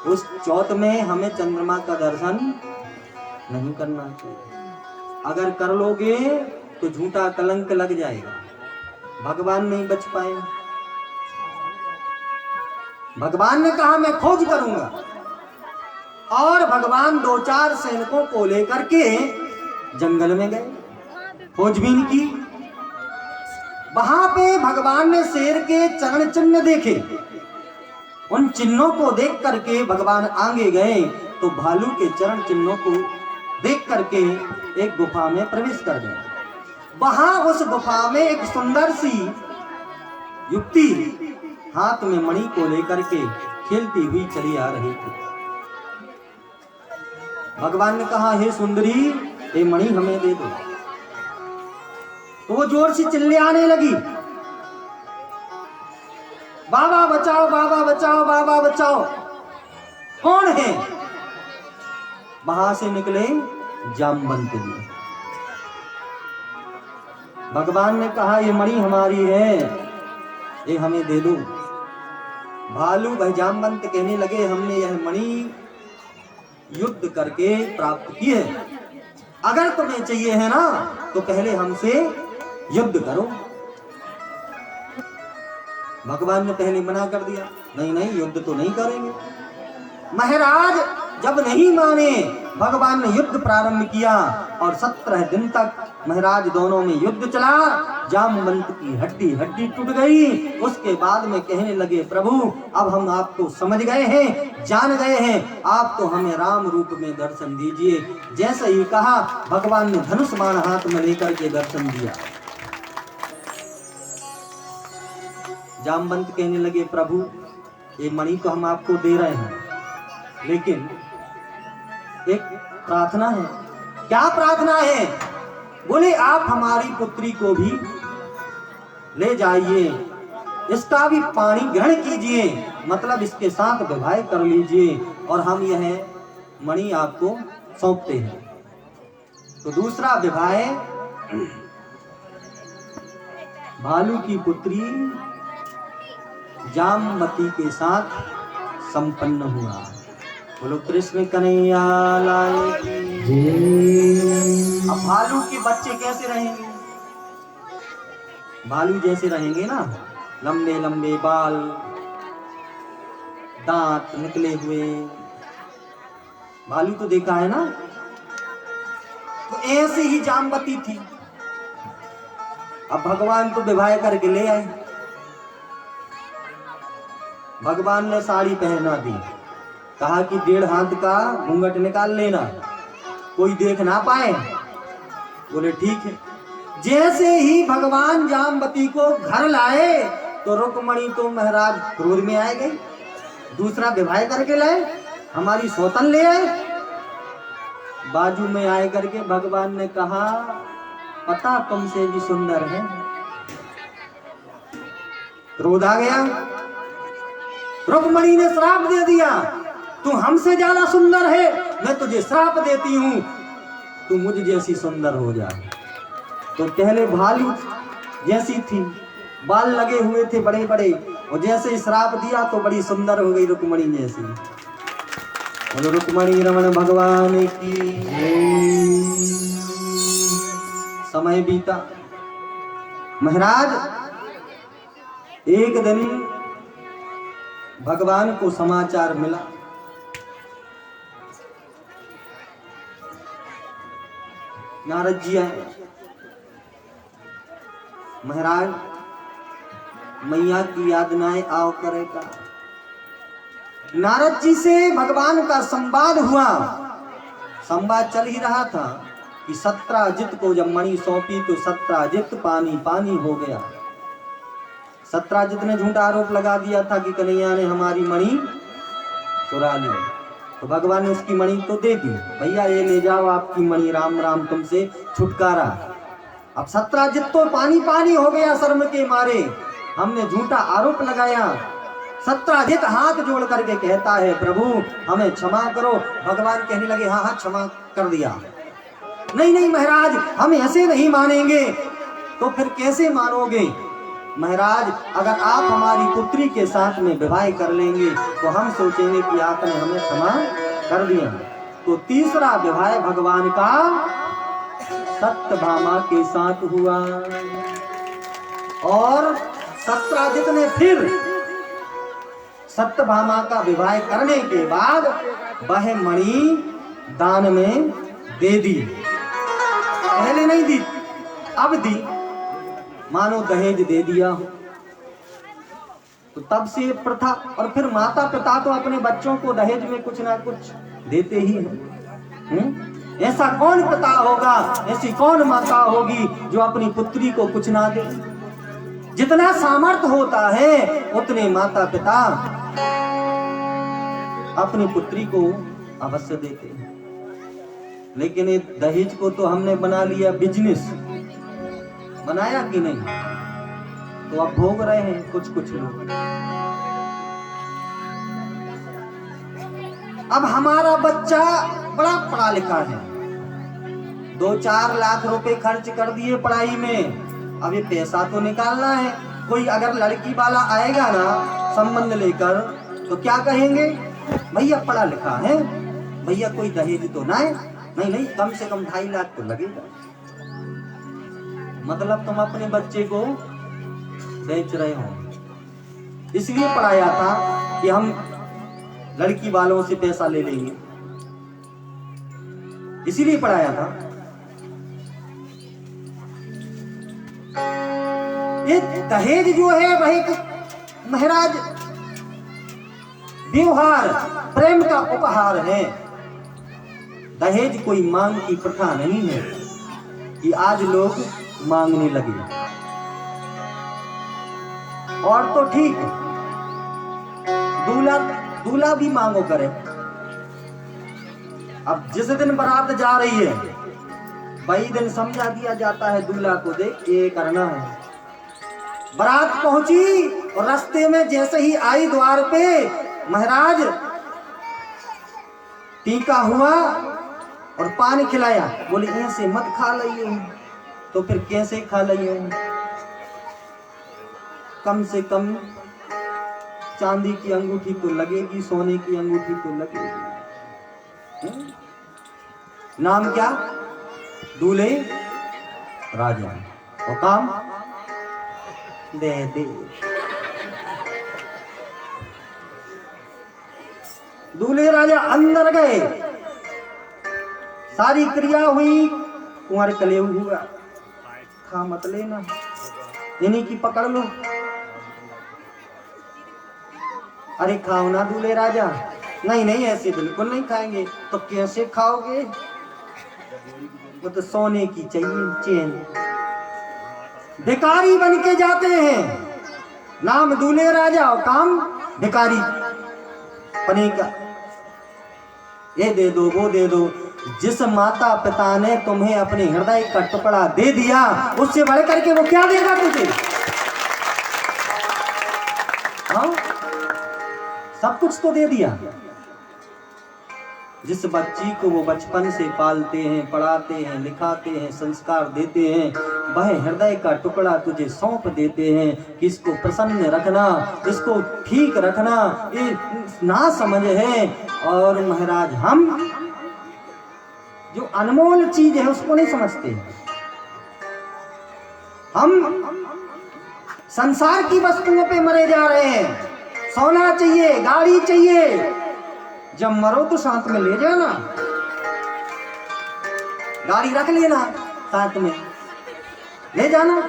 उस चौथ में हमें चंद्रमा का दर्शन नहीं करना चाहिए। अगर कर लोगे तो झूठा कलंक लग जाएगा, भगवान नहीं बच पाए। भगवान ने कहा मैं खोज करूंगा, और भगवान 2-4 सैनिकों को लेकर के जंगल में गए, खोजबीन की। वहां पे भगवान ने शेर के चरण चिन्ह देखे। उन चिन्हों को देख करके भगवान आगे गए तो भालू के चरण चिन्हों को देख करके एक गुफा में प्रवेश कर गए। वहां उस गुफा में एक सुंदर सी युवती हाथ में मणि को लेकर के खेलती हुई चली आ रही थी। भगवान ने कहा हे सुंदरी ये मणि हमें दे दो। तो वो जोर से चिल्लाने लगी, बाबा बचाओ बाबा बचाओ बाबा बचाओ। कौन है? वहां से निकले जामवंत जी। भगवान ने कहा ये मणि हमारी है, ये हमें दे दो। भालू भाई जामवंत कहने लगे हमने यह मणि युद्ध करके प्राप्त की है, अगर तुम्हें चाहिए है ना तो पहले हमसे युद्ध करो। भगवान ने पहले मना कर दिया, नहीं नहीं युद्ध तो नहीं करेंगे। महाराज जब नहीं माने भगवान ने युद्ध प्रारंभ किया और 17 दिन तक महाराज दोनों में युद्ध चला। जामवंत की हड्डी हड्डी टूट गई। उसके बाद में कहने लगे प्रभु अब हम आपको समझ गए हैं, जान गए हैं, आप तो हमें राम रूप में दर्शन दीजिए। जैसे ही कहा भगवान ने धनुष बाण हाथ में लेकर के दर्शन दिया। जामवंत कहने लगे प्रभु ये मणि तो हम आपको दे रहे हैं, लेकिन एक प्रार्थना है। क्या प्रार्थना है? बोले आप हमारी पुत्री को भी ले जाइए, इसका भी पानी ग्रहण कीजिए, मतलब इसके साथ विवाह कर लीजिए और हम यह मणि आपको सौंपते हैं। तो दूसरा विवाह भालू की पुत्री जामवती के साथ संपन्न हुआ। बोलो कृष्ण कन्हैया लाल की। अब भालू के बच्चे कैसे रहेंगे? भालू जैसे रहेंगे ना, लंबे लंबे बाल, दांत निकले हुए। भालू तो देखा है ना। तो ऐसे ही जामवती थी। अब भगवान तो विवाह करके ले आए। भगवान ने साड़ी पहना दी, कहा कि 1.5 हाथ का घूंघट निकाल लेना, कोई देख ना पाए। बोले ठीक है। जैसे ही भगवान जामवती को घर लाए तो रुक्मणी तो महाराज क्रोध में आ गई। दूसरा विवाह करके लाए, हमारी सौतन ले आए। बाजू में आए करके भगवान ने कहा, पता तुमसे भी सुंदर है। क्रोध आ गया। रुक्मणी ने श्राप दे दिया, तू हमसे ज्यादा सुंदर है, मैं तुझे श्राप देती हूं, तू मुझ जैसी सुंदर हो जा। तो पहले भालू जैसी थी, बाल लगे हुए थे बड़े बड़े, और जैसे श्राप दिया तो बड़ी सुंदर हो गई रुक्मणी जैसी। बोलो रुक्मणी रमण भगवान की। समय बीता। महाराज एक दिन भगवान को समाचार मिला, नारद जी आए। महाराज मैया की याद नाए आओ करेगा। नारद जी से भगवान का संवाद हुआ। संवाद चल ही रहा था कि सत्राजित को जब मणि सौंपी तो सत्राजित पानी पानी हो गया। सत्राजित ने झूठा आरोप लगा दिया था कि कन्हैया ने हमारी मणि चुरा ली। तो भगवान ने उसकी मणि तो दे दी, भैया ये ले जाओ आपकी मणि, राम राम तुमसे छुटकारा। अब सत्राजित तो पानी पानी हो गया शर्म के मारे, हमने झूठा आरोप लगाया। सत्राजित हाथ जोड़ करके कहता है, प्रभु हमें क्षमा करो। भगवान कहने लगे, हाँ हाँ क्षमा कर दिया। नहीं नहीं महाराज, हम ऐसे नहीं मानेंगे। तो फिर कैसे मानोगे? महाराज अगर आप हमारी पुत्री के साथ में विवाह कर लेंगे तो हम सोचेंगे कि आपने हमें क्षमा कर दिया। तो तीसरा विवाह भगवान का सत्यभामा के साथ हुआ, और सत्राजित ने फिर सत्यभामा का विवाह करने के बाद वह मणि दान में दे दी। पहले नहीं दी, अब दी, मानो दहेज दे दिया। तो तब से प्रथा। और फिर माता पिता तो अपने बच्चों को दहेज में कुछ ना कुछ देते ही हैं। ऐसा कौन पिता होगा, ऐसी कौन माता होगी जो अपनी पुत्री को कुछ ना दे? जितना सामर्थ्य होता है उतने माता पिता अपनी पुत्री को अवश्य देते हैं। लेकिन ये दहेज को तो हमने बना लिया बिजनेस। बनाया कि नहीं? तो अब भोग रहे हैं कुछ कुछ लोग। अब हमारा बच्चा बड़ा पढ़ा लिखा है, 2-4 लाख रुपए खर्च कर दिए पढ़ाई में, अब ये पैसा तो निकालना है। कोई अगर लड़की वाला आएगा ना संबंध लेकर तो क्या कहेंगे? भैया पढ़ा लिखा है, भैया कोई दहेज तो ना है। नहीं नहीं, कम से कम 2.5 लाख तो लगेगा। मतलब तुम अपने बच्चे को बेच रहे हो। इसलिए पढ़ाया था कि हम लड़की वालों से पैसा ले लेंगे, इसीलिए पढ़ाया था। ये दहेज जो है वह एक महाराज व्यवहार प्रेम का उपहार है। दहेज कोई मांग की प्रथा नहीं है कि आज लोग मांगने लगे। और तो ठीक, दूल्हा भी मांगो करे। अब जिस दिन बारात जा रही है वही दिन समझा दिया जाता है दूल्हा को, देख ये करना है। बारात पहुंची और रास्ते में जैसे ही आई द्वार पे, महाराज टीका हुआ और पान खिलाया। बोले ऐसे मत खा लियो। तो फिर कैसे खा लियो? कम से कम चांदी की अंगूठी तो लगेगी, सोने की अंगूठी तो लगेगी। नाम क्या? दूल्हे राजा। और काम दे दे। दूल्हे राजा अंदर गए, सारी क्रिया हुई, कुंवर कलेव हुआ। खा मत लेना, इन्हीं की पकड़ लो। अरे खाओ ना दूल्हे राजा। नहीं नहीं, ऐसे बिल्कुल नहीं खाएंगे। तो कैसे खाओगे? वो तो सोने की चाहिए चेन। भिखारी बन के जाते हैं, नाम दूल्हे राजा और काम भिखारी बने का। ये दे दो, वो दे दो। जिस माता पिता ने तुम्हें अपने हृदय का टुकड़ा दे दिया, उससे बढ़ करके वो क्या देगा तुझे? हाँ, सब कुछ तो दे दिया। जिस बच्ची को वो बचपन से पालते हैं, पढ़ाते हैं, लिखाते हैं, संस्कार देते हैं, वह हृदय का टुकड़ा तुझे सौंप देते हैं कि इसको प्रसन्न रखना, इसको ठीक रखना। ये ना समझ है। और महाराज हम जो अनमोल चीज है उसको नहीं समझते। हम संसार की वस्तुओं पे मरे जा रहे हैं। सोना चाहिए, गाड़ी चाहिए, जब मरो तो साथ में ले जाना। गाड़ी रख लेना, साथ में ले जाना।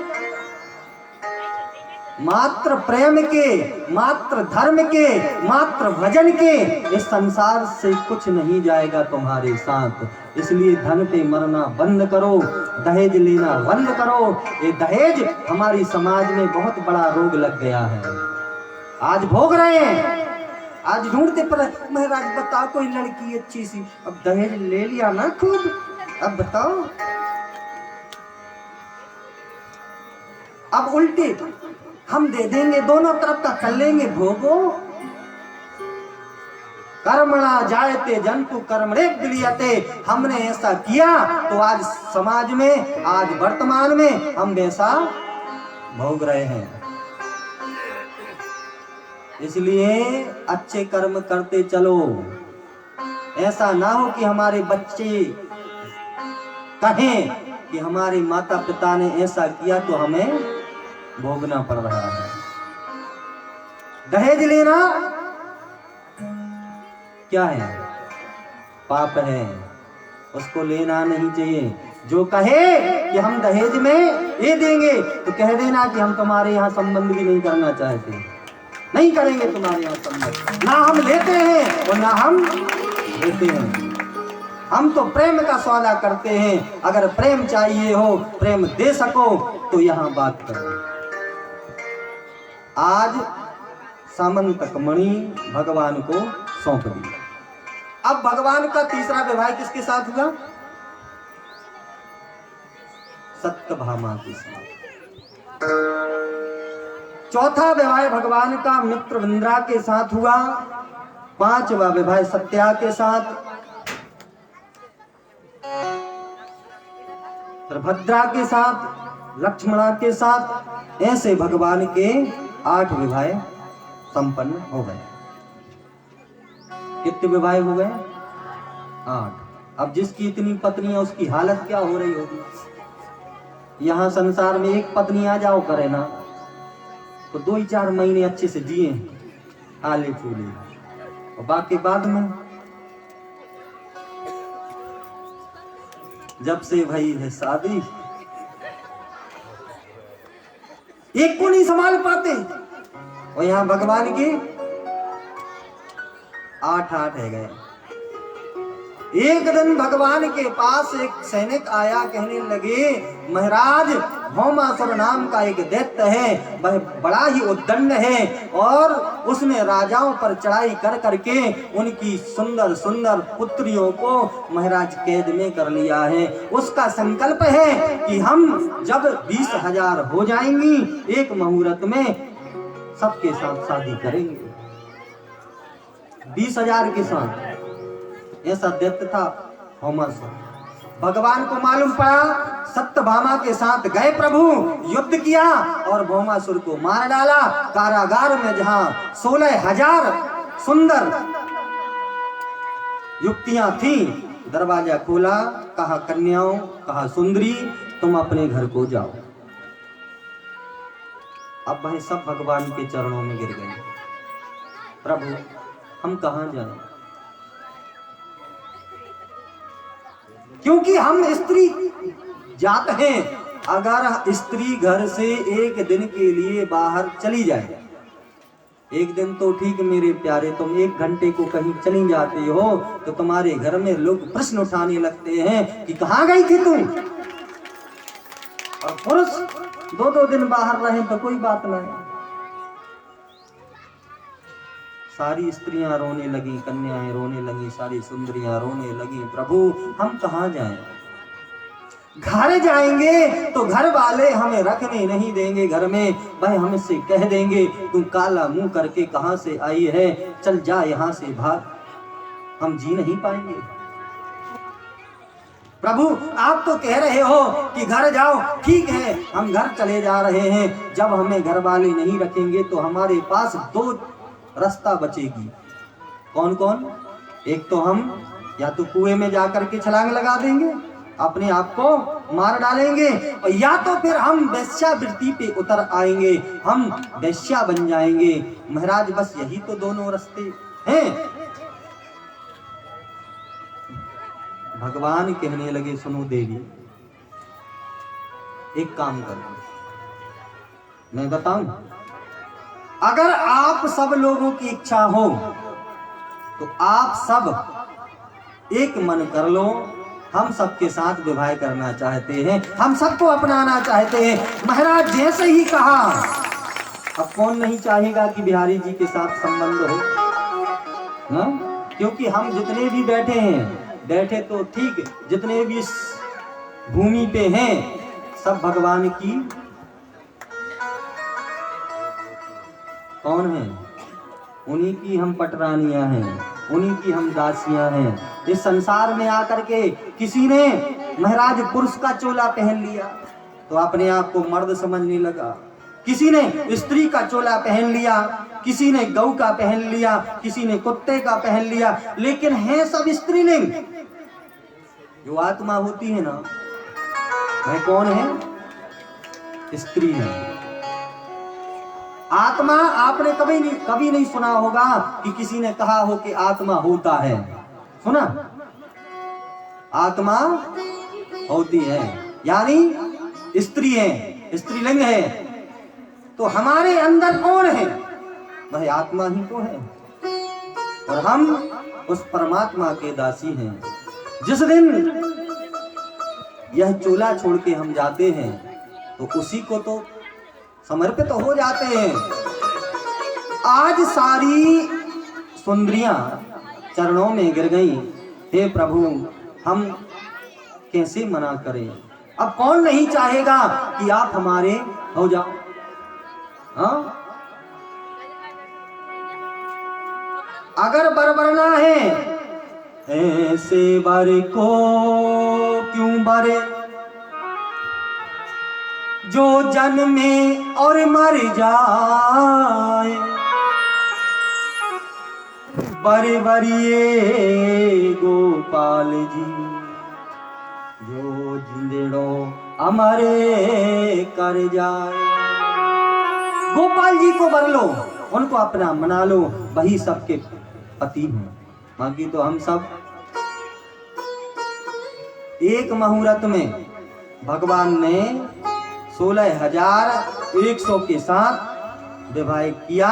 मात्र प्रेम के, मात्र धर्म के, मात्र भजन के इस संसार से कुछ नहीं जाएगा तुम्हारे साथ। इसलिए धन पे मरना बंद करो, दहेज लेना बंद करो। ये दहेज हमारी समाज में बहुत बड़ा रोग लग गया है। आज भोग रहे हैं, आज ढूंढते पर महाराज बताओ कोई लड़की अच्छी सी। अब दहेज ले लिया ना खूब, अब बताओ। अब उल्टे हम दे देंगे, दोनों तरफ का कर लेंगे। भोगो। कर्मणा जायते जंतु कर्मणे विलीयते। हमने ऐसा किया तो आज समाज में, आज वर्तमान में हम वैसा भोग रहे हैं। इसलिए अच्छे कर्म करते चलो। ऐसा ना हो कि हमारे बच्चे कहें कि हमारे माता पिता ने ऐसा किया तो हमें भोगना पड़ रहा है। दहेज लेना क्या है? पाप है, उसको लेना नहीं चाहिए। जो कहे कि हम दहेज में ये देंगे तो कह देना कि हम तुम्हारे यहाँ संबंध भी नहीं करना चाहते, नहीं करेंगे तुम्हारे यहाँ संबंध। ना हम लेते हैं और ना हम देते हैं। हम तो प्रेम का सौदा करते हैं। अगर प्रेम चाहिए हो, प्रेम दे सको तो यहाँ बात करो। आज सामंतक मणि भगवान को सौंप दी। अब भगवान का तीसरा विवाह किसके साथ हुआ? सत्यभामा के साथ। चौथा विवाह भगवान का मित्रविंद्रा के साथ हुआ। पांचवा विवाह सत्या के साथ, भद्रा के साथ, लक्ष्मणा के साथ। ऐसे भगवान के 8 विवाह संपन्न हो गए। कितने विवाह हो गए? 8। अब जिसकी इतनी पत्नी है उसकी हालत क्या हो रही होगी? यहाँ संसार में एक पत्नी आ जाओ करे ना तो 2-4 महीने अच्छे से जिए हाले फूले, और बाकी बाद में जब से भाई है शादी, एक को नहीं संभाल पाते। और यहाँ भगवान के 8 है गए। एक दिन भगवान के पास एक सैनिक आया, कहने लगे महाराज भौमासुर नाम का एक दैत्य है, वह बड़ा ही उद्दंड है और उसने राजाओं पर चढ़ाई कर करके उनकी सुंदर सुंदर पुत्रियों को महाराज कैद में कर लिया है। उसका संकल्प है कि हम जब 20,000 हो जाएंगी एक मुहूर्त में सबके साथ शादी करेंगे। 20,000 के साथ ऐसा दैत्य था भौमासुर। भगवान को मालूम पड़ा, सत्यभामा के साथ गए प्रभु, युद्ध किया और भौमासुर को मार डाला। कारागार में जहां 16,000 सुंदर युक्तियां थी। दरवाजा खोला, कहा कन्याओं, कहा सुंदरी, तुम अपने घर को जाओ। अब वह सब भगवान के चरणों में गिर गए। प्रभु हम कहां जाएं? क्योंकि हम स्त्री जात हैं। अगर स्त्री घर से एक दिन के लिए बाहर चली जाए, एक दिन तो ठीक मेरे प्यारे, तुम 1 घंटे को कहीं चली जाते हो तो तुम्हारे घर में लोग प्रश्न उठाने लगते हैं कि कहां गई थी तुम। और पुरुष 2-2 दिन बाहर रहे तो कोई बात नहीं। सारी स्त्रियां रोने लगी, कन्याएं रोने लगी, सारी सुंदरियां रोने लगी। प्रभु हम कहां जाएं? घर जाएंगे तो घर वाले हमें रखने नहीं देंगे घर में। भाई हमसे कह देंगे तू काला मुंह करके कहां से आई है, चल जा यहां से भाग, हम जी नहीं पाएंगे। प्रभु आप तो कह रहे हो कि घर जाओ, ठीक है हम घर चले जा रहे हैं। जब हमें घर वाले नहीं रखेंगे तो हमारे पास 2 रास्ता बचेगी। कौन कौन? एक तो हम या तो कुएं में जाकर के छलांग लगा देंगे, अपने आप को मार डालेंगे, और या तो फिर हम वेश्यावृत्ति पे उतर आएंगे, हम वेश्या बन जाएंगे। महाराज बस यही तो दोनों रास्ते हैं। भगवान कहने लगे सुनो देवी, एक काम करो, मैं बताऊं, अगर आप सब लोगों की इच्छा हो तो आप सब एक मन कर लो, हम सबके साथ विवाह करना चाहते हैं, हम सबको अपनाना चाहते हैं। महाराज जैसे ही कहा, अब कौन नहीं चाहेगा कि बिहारी जी के साथ संबंध हो ना? क्योंकि हम जितने भी बैठे हैं, बैठे तो ठीक, जितने भी इस भूमि पे हैं सब भगवान की कौन है? उन्हीं की हम पटरानियां हैं, उन्हीं की हम दासियां हैं। इस संसार में आकर के किसी ने महाराज पुरुष का चोला पहन लिया तो अपने आप को मर्द समझने लगा, किसी ने स्त्री का चोला पहन लिया, किसी ने गौ का पहन लिया, किसी ने कुत्ते का पहन लिया, लेकिन है सब स्त्रीलिंग। जो आत्मा होती है ना, वह कौन है? स्त्री है। आत्मा आपने कभी नहीं सुना होगा कि किसी ने कहा हो कि आत्मा होता है, सुना? आत्मा होती है यानी स्त्री है, स्त्रीलिंग है। तो हमारे अंदर कौन है? वह आत्मा ही तो है, और हम उस परमात्मा के दासी हैं। जिस दिन यह चोला छोड़ के हम जाते हैं तो उसी को तो समर्पित तो हो जाते हैं। आज सारी सुंदरियां चरणों में गिर गई, हे प्रभु हम कैसे मना करें? अब कौन नहीं चाहेगा कि आप हमारे हो जाओ? हाँ, अगर बरबरना है ऐसे बर को क्यों बरे, जो जन्मे और मर जाए, बरे बरिए गोपाल जी, जो जिंदड़ो अमरे कर जाए। गोपाल जी को बर लो, उनको अपना मना लो, वही सबके पति हैं। बाकी तो हम सब एक मुहूर्त में भगवान ने 16,100 के साथ विवाह किया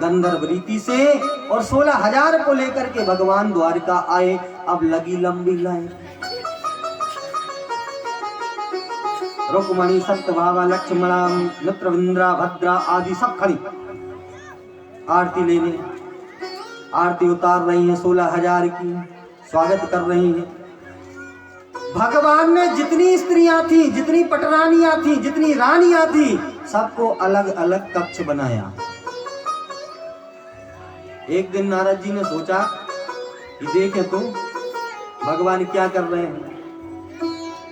गंधर्व रीति से, और 16,000 को लेकर के भगवान द्वारका आए। अब लगी लंबी लाइन, रुक्मणी सत्यभामा लक्ष्मणा मित्रविंद्रा भद्रा आदि सब खड़ी आरती लेने, आरती उतार रही हैं, 16,000 की स्वागत कर रही हैं। भगवान ने जितनी स्त्रियां थी, जितनी पटरानियां थी, जितनी रानियां थी, सबको अलग अलग कक्ष बनाया। एक दिन नारद जी ने सोचा कि देखे तो भगवान क्या कर रहे हैं।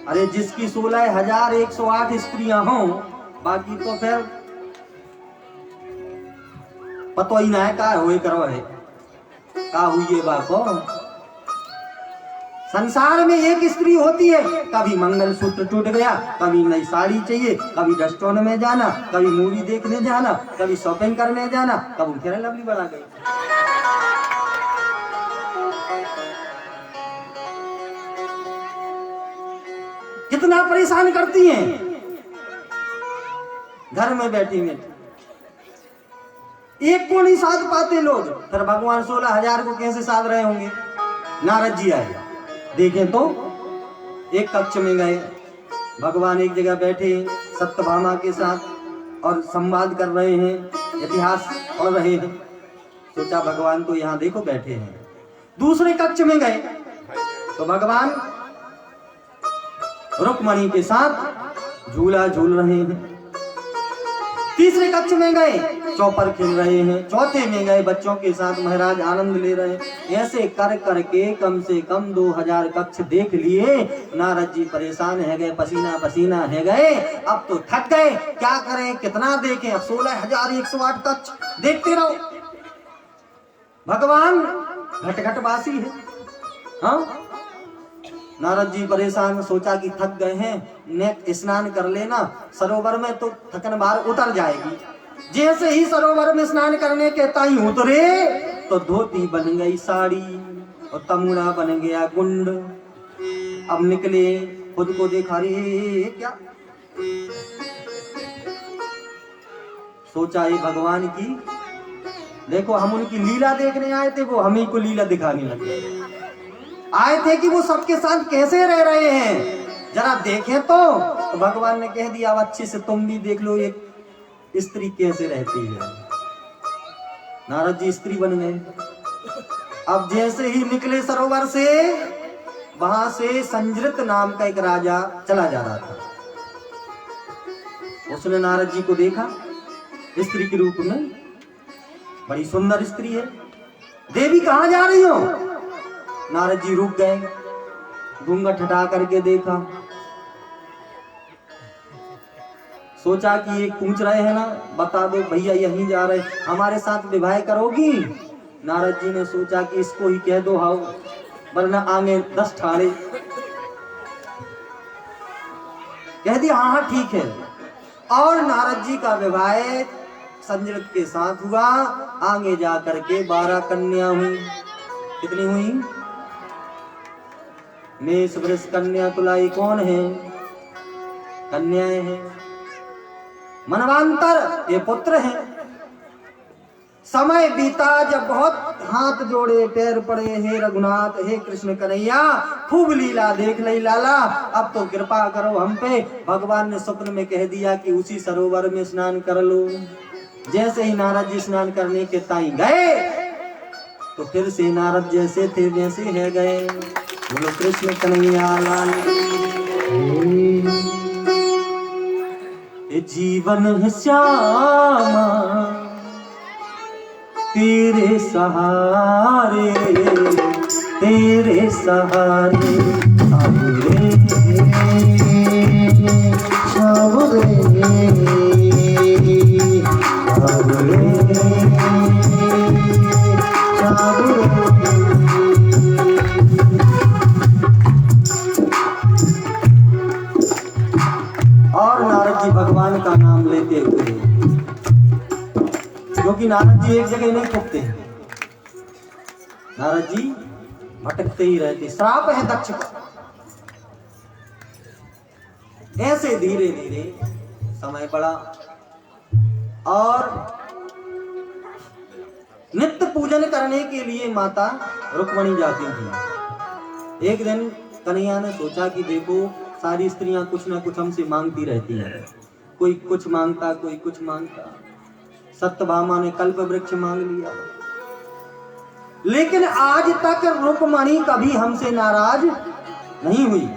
अरे जिसकी 16,108 स्त्रियां हों, बाकी तो फिर पतो ही ना है का हुए करो है का हुई बाको। संसार में एक स्त्री होती है, कभी मंगलसूत्र टूट गया, कभी नई साड़ी चाहिए, कभी रेस्टोरेंट में जाना, कभी मूवी देखने जाना, कभी शॉपिंग करने जाना, कभी फेयर एंड लवली बढ़ा गई। कितना परेशान करती हैं घर में बैठी में, एक को नहीं साध पाते लोग। फिर भगवान 16,000 को कैसे साध रहे होंगे। नारद जी आए, देखें तो एक कक्ष में गए, भगवान एक जगह बैठे सत्यभामा के साथ और संवाद कर रहे हैं, इतिहास पढ़ रहे हैं। सोचा भगवान तो यहाँ देखो बैठे हैं। दूसरे कक्ष में गए तो भगवान रुक्मणी के साथ झूला झूल रहे हैं। तीसरे कक्ष में गए चौपर खेल रहे हैं। चौथे में गए बच्चों के साथ महाराज आनंद ले रहे हैं। ऐसे कर करके कम से कम 2000 कक्ष देख लिए। नारद जी परेशान है गए, पसीना पसीना है गए, अब तो थक गए, क्या करें कितना देखें, अब 16,108 कक्ष देखते रहो। भगवान घटघटवासी है। हाँ, नारद जी परेशान, सोचा कि थक गए हैं, नेक स्नान कर लेना, सरोवर में तो थकन बार उतर जाएगी। जैसे ही सरोवर में स्नान करने के ताई उतरे तो धोती बन गई साड़ी और तमुड़ा बन गया गुंड। अब निकले, खुद को देखा, रे क्या, सोचा ये भगवान की, देखो हम उनकी लीला देखने आए थे, वो हमें को लीला दिखाने लगे। आए थे कि वो सबके साथ कैसे रह रहे हैं, जरा देखें तो भगवान ने कह दिया, अब अच्छे से तुम भी देख लो एक स्त्री कैसे रहती है। नारद जी स्त्री बन गए। अब जैसे ही निकले सरोवर से, वहां से संजृत नाम का एक राजा चला जा रहा था। उसने नारद जी को देखा स्त्री के रूप में, बड़ी सुंदर स्त्री है। देवी कहां जा रही हो? नारद जी रुक गए, घूंघट हटा करके देखा, सोचा कि ये पूछ रहे हैं ना, बता दो भैया यहीं जा रहे, हमारे साथ विवाह करोगी? नारद जी ने सोचा कि इसको ही कह दो हाउ, वरना आगे 10 ठाड़े। कह दिया हाँ हाँ ठीक है। और नारद जी का विवाह संजृत के साथ हुआ। आगे जा करके 12 कन्या हुई। कितनी हुई? मेष वृष कन्या तुलाई कौन है? कन्याएं हैं। मनवांतर ये पुत्र हैं। समय बीता जब बहुत हाथ जोड़े पैर पड़े, हे रघुनाथ हे कृष्ण कन्हैया खूब लीला देख लई लाला, अब तो कृपा करो हम पे। भगवान ने स्वप्न में कह दिया कि उसी सरोवर में स्नान कर लो। जैसे ही नारद जी स्नान करने के ताई गए तो फिर से नारद जैसे थे वैसे है गए। बोलो कृष्ण कन्हैया लाल। जीवन है श्यामा तेरे सहारे, तेरे सहारे सावरे और नारद जी भगवान का नाम लेते हुए, क्योंकि नारद जी एक जगह नहीं थकते हैं, नारद जी भटकते ही रहते। श्राप है दक्ष का। ऐसे धीरे धीरे समय बढ़ा और नित्य पूजन करने के लिए माता रुक्मणी जाती थी। एक दिन कन्हैया ने सोचा कि देखो सारी स्त्रियां कुछ ना कुछ हमसे मांगती रहती हैं, कोई कुछ मांगता कोई कुछ मांगता। सत्यभामा ने कल्प वृक्ष मांग लिया, लेकिन आज तक रुक्मणी कभी हमसे नाराज नहीं हुई।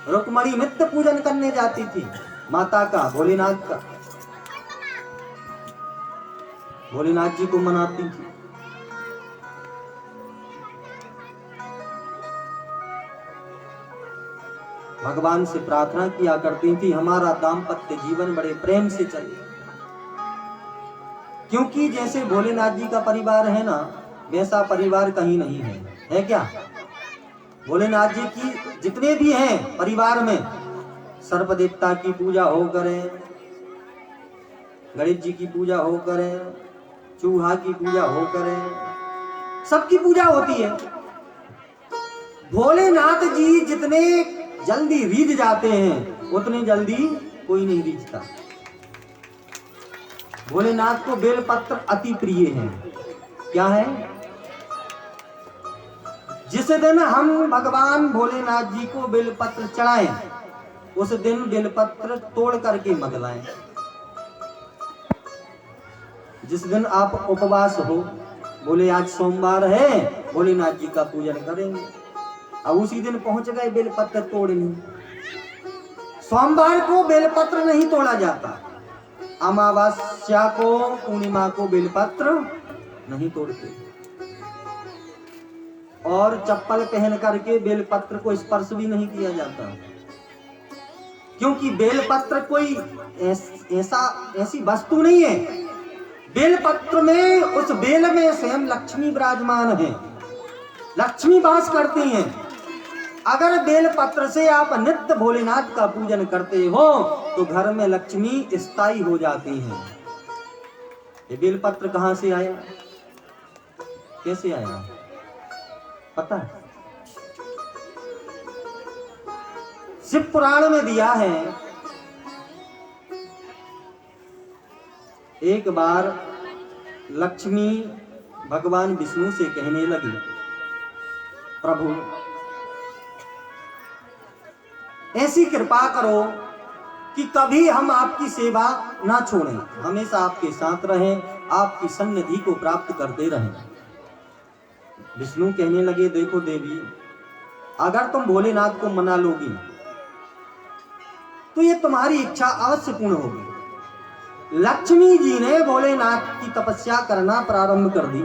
रुक्मणी नित्य पूजन करने जाती थी माता का, भोलेनाथ का, भोलेनाथ जी को मनाती थी। भगवान से प्रार्थना किया करती थी हमारा दाम्पत्य जीवन बड़े प्रेम से चले, क्योंकि जैसे भोलेनाथ जी का परिवार है ना, वैसा परिवार कहीं नहीं है। है क्या? भोलेनाथ जी की जितने भी हैं परिवार में, सर्प देवता की पूजा हो करे, गणेश जी की पूजा हो करे, चूहा की पूजा हो करे, सबकी पूजा होती है। भोलेनाथ जी जितने जल्दी रीझ जाते हैं उतने जल्दी कोई नहीं रीझता। भोलेनाथ को बेलपत्र अति प्रिय है। क्या है? जिस दिन हम भगवान भोलेनाथ जी को बेलपत्र चढ़ाएं उस दिन बेलपत्र तोड़ करके मत लाएं। जिस दिन आप उपवास हो, बोले आज सोमवार है, भोलेनाथ जी का पूजन करेंगे, अब उसी दिन पहुंच गए बेलपत्र तोड़ने। सोमवार को बेलपत्र नहीं तोड़ा जाता, अमावस्या को पूर्णिमा को बेलपत्र नहीं तोड़ते, और चप्पल पहन करके बेलपत्र को स्पर्श भी नहीं किया जाता, क्योंकि बेलपत्र कोई ऐसी वस्तु नहीं है। बेलपत्र में, उस बेल में स्वयं लक्ष्मी विराजमान है, लक्ष्मी वास करती हैं। अगर बेलपत्र से आप नित्य भोलेनाथ का पूजन करते हो तो घर में लक्ष्मी स्थायी हो जाती हैं। ये बेलपत्र कहां से आया, कैसे आया पता है? शिव पुराण में दिया है, एक बार लक्ष्मी भगवान विष्णु से कहने लगी, प्रभु ऐसी कृपा करो कि कभी हम आपकी सेवा ना छोड़ें, हमेशा आपके साथ रहें, आपकी सन्निधि को प्राप्त करते रहें। विष्णु कहने लगे, देखो देवी, अगर तुम भोलेनाथ को मना लोगी तो ये तुम्हारी इच्छा अवश्य पूर्ण होगी। लक्ष्मी जी ने भोलेनाथ की तपस्या करना प्रारंभ कर दी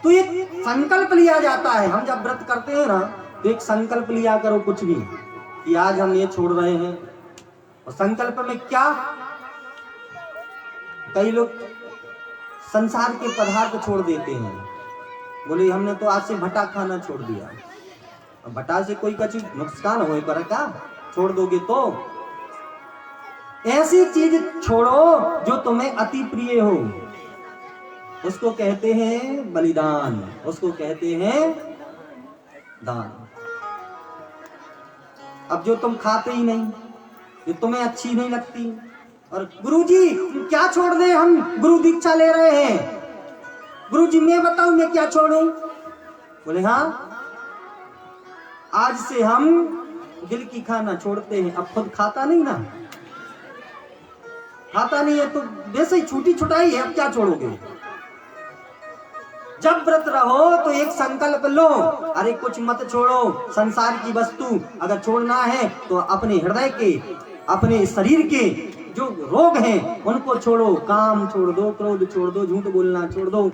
तो एक संकल्प लिया जाता है। हम जब व्रत करते हैं ना तो एक संकल्प लिया करो कुछ भी, कि आज हम ये छोड़ रहे हैं। और संकल्प में क्या, कई लोग संसार के पदार्थ छोड़ देते हैं, बोले हमने तो आज से भटा खाना छोड़ दिया। अब भटा से कोई कुछ नुकसान हो पर क्या छोड़ दोगे? तो ऐसी चीज छोड़ो जो तुम्हें अति प्रिय हो, उसको कहते हैं बलिदान, उसको कहते हैं दान। अब जो तुम खाते ही नहीं, जो तुम्हें अच्छी नहीं लगती, और गुरुजी क्या छोड़ दे, हम गुरु दीक्षा ले रहे हैं, गुरुजी मैं बताऊं मैं क्या छोड़ूं? बोले हाँ, आज से हम दिल की खाना छोड़ते हैं। अब खुद खाता नहीं ना, खाता नहीं है तो वैसे ही छूटी छुटाई है, अब क्या छोड़ोगे? जब व्रत रहो तो एक संकल्प लो, अरे कुछ मत छोड़ो, संसार की वस्तु अगर छोड़ना है तो अपने हृदय के, अपने शरीर के जो रोग हैं उनको छोड़ो, काम छोड़ दो, क्रोध छोड़ दो, झूठ बोलना छोड़ दो।